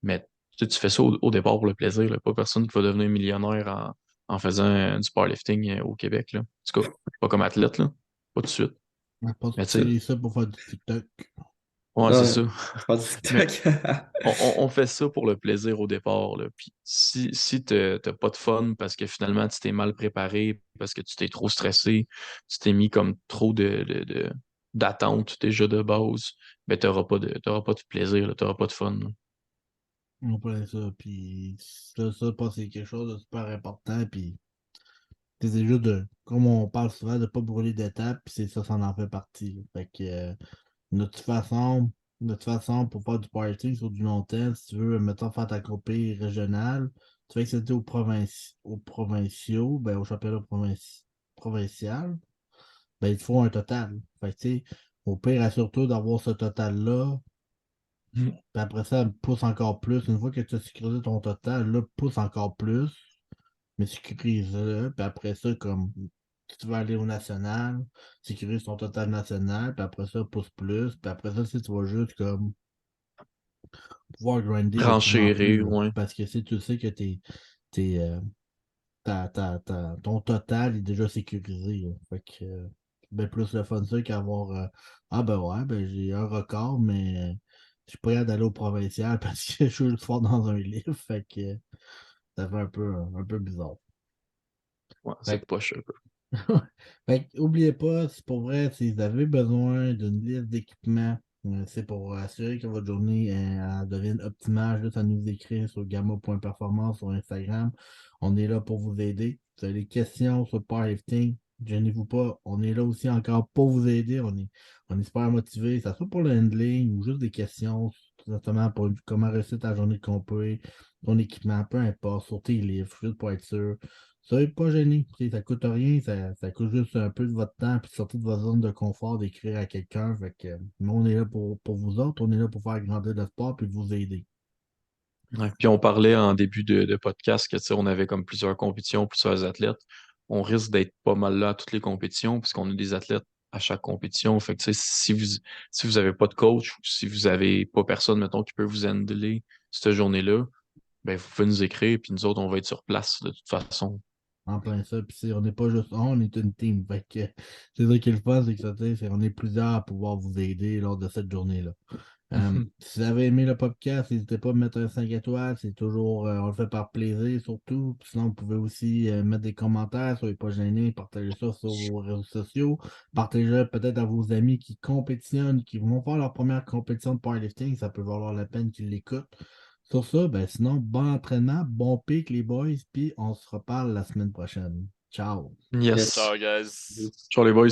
Speaker 3: Mais tu sais, tu fais ça au départ pour le plaisir, là. Pas personne qui va devenir millionnaire en faisant du powerlifting au Québec, là. En tout cas, pas comme athlète, là. Pas tout de suite.
Speaker 1: on pense
Speaker 3: Mais
Speaker 1: que
Speaker 3: tu sais,
Speaker 1: c'est ça pour faire du TikTok.
Speaker 3: ouais, c'est
Speaker 4: Ouais,
Speaker 3: ça.
Speaker 4: pas du
Speaker 3: Mais
Speaker 4: TikTok.
Speaker 3: on fait ça pour le plaisir au départ, là. Puis si t'as pas de fun parce que finalement tu t'es mal préparé, parce que tu t'es trop stressé, tu t'es mis comme trop d'attentes déjà de base, ben t'auras pas de plaisir, là, t'auras pas de fun, là.
Speaker 1: On plein ça. Puis ça, je pense que c'est quelque chose de super important. Puis c'est juste comme on parle souvent, de pas brûler d'étapes, puis c'est ça, ça en fait partie. Là. Fait que de toute façon, pour faire du party sur du long terme, si tu veux, mettons, faire ta copie régionale, tu vas accéder aux provinciaux, ben, au championnat provincial, ben, il te faut un total. Fait que, tu sais, au pire, assure-toi d'avoir ce total-là,
Speaker 3: Mm.
Speaker 1: puis après ça, pousse encore plus. Une fois que tu as sécurisé ton total, là, pousse encore plus, mais sécurise-le, puis après ça, comme si tu veux aller au national, sécurise ton total national, puis après ça, pousse plus, puis après ça, si tu vas juste comme pouvoir grinder de plus en plus,
Speaker 3: Renchérir,
Speaker 1: là.
Speaker 3: ouais.
Speaker 1: Parce que si tu sais que t'es, ton total est déjà sécurisé, là. Fait que ben plus le fun ça qu'avoir ah ben ouais, ben j'ai un record, mais je suis pas capable d'aller au provincial parce que je suis juste fort dans un livre. Fait que ça fait un peu bizarre.
Speaker 3: Ouais,
Speaker 1: Fait
Speaker 3: c'est poche un peu.
Speaker 1: Fait que, oubliez pas, c'est pour vrai, si vous avez besoin d'une liste d'équipements, c'est pour assurer que votre journée elle devienne optimale, juste à nous écrire sur gamma.performance sur Instagram. On est là pour vous aider. Si vous avez des questions sur le powerlifting, gênez-vous pas. On est là aussi encore pour vous aider. On est super motivés, ça soit pour le handling ou juste des questions, tout simplement pour comment réussir ta journée de compé, ton équipement, peu importe, sur tes livres, juste pour être sûr. Soyez pas gêné, ça coûte rien, ça coûte juste un peu de votre temps, puis sortir de votre zone de confort d'écrire à quelqu'un. Fait que nous, on est là pour vous autres, on est là pour faire grandir le sport puis vous aider.
Speaker 3: Ouais. Puis on parlait en début de podcast que tu sais, on avait comme plusieurs compétitions, plusieurs athlètes. On risque d'être pas mal là à toutes les compétitions, puisqu'on a des athlètes à chaque compétition. Fait que tu sais, si vous avez pas de coach ou si vous avez pas personne, mettons, qui peut vous handler cette journée-là, ben vous pouvez nous écrire, puis nous autres, on va être sur place de toute façon.
Speaker 1: En plein ça, puis on n'est pas juste on est une team. Fait que c'est ça qui est le fun, c'est que ça, on est plusieurs à pouvoir vous aider lors de cette journée-là. Si vous avez aimé le podcast, n'hésitez pas à mettre un 5 étoiles. C'est toujours, on le fait par plaisir surtout. Puis sinon, vous pouvez aussi mettre des commentaires. Soyez pas gênés. Partagez ça sur vos réseaux sociaux. Partagez peut-être à vos amis qui compétitionnent, qui vont faire leur première compétition de powerlifting. Ça peut valoir la peine qu'ils l'écoutent. Sur ça, ben sinon, bon entraînement, bon pic les boys. Puis on se reparle la semaine prochaine. Ciao!
Speaker 3: Yes.
Speaker 2: Ciao, guys.
Speaker 3: Ciao les boys.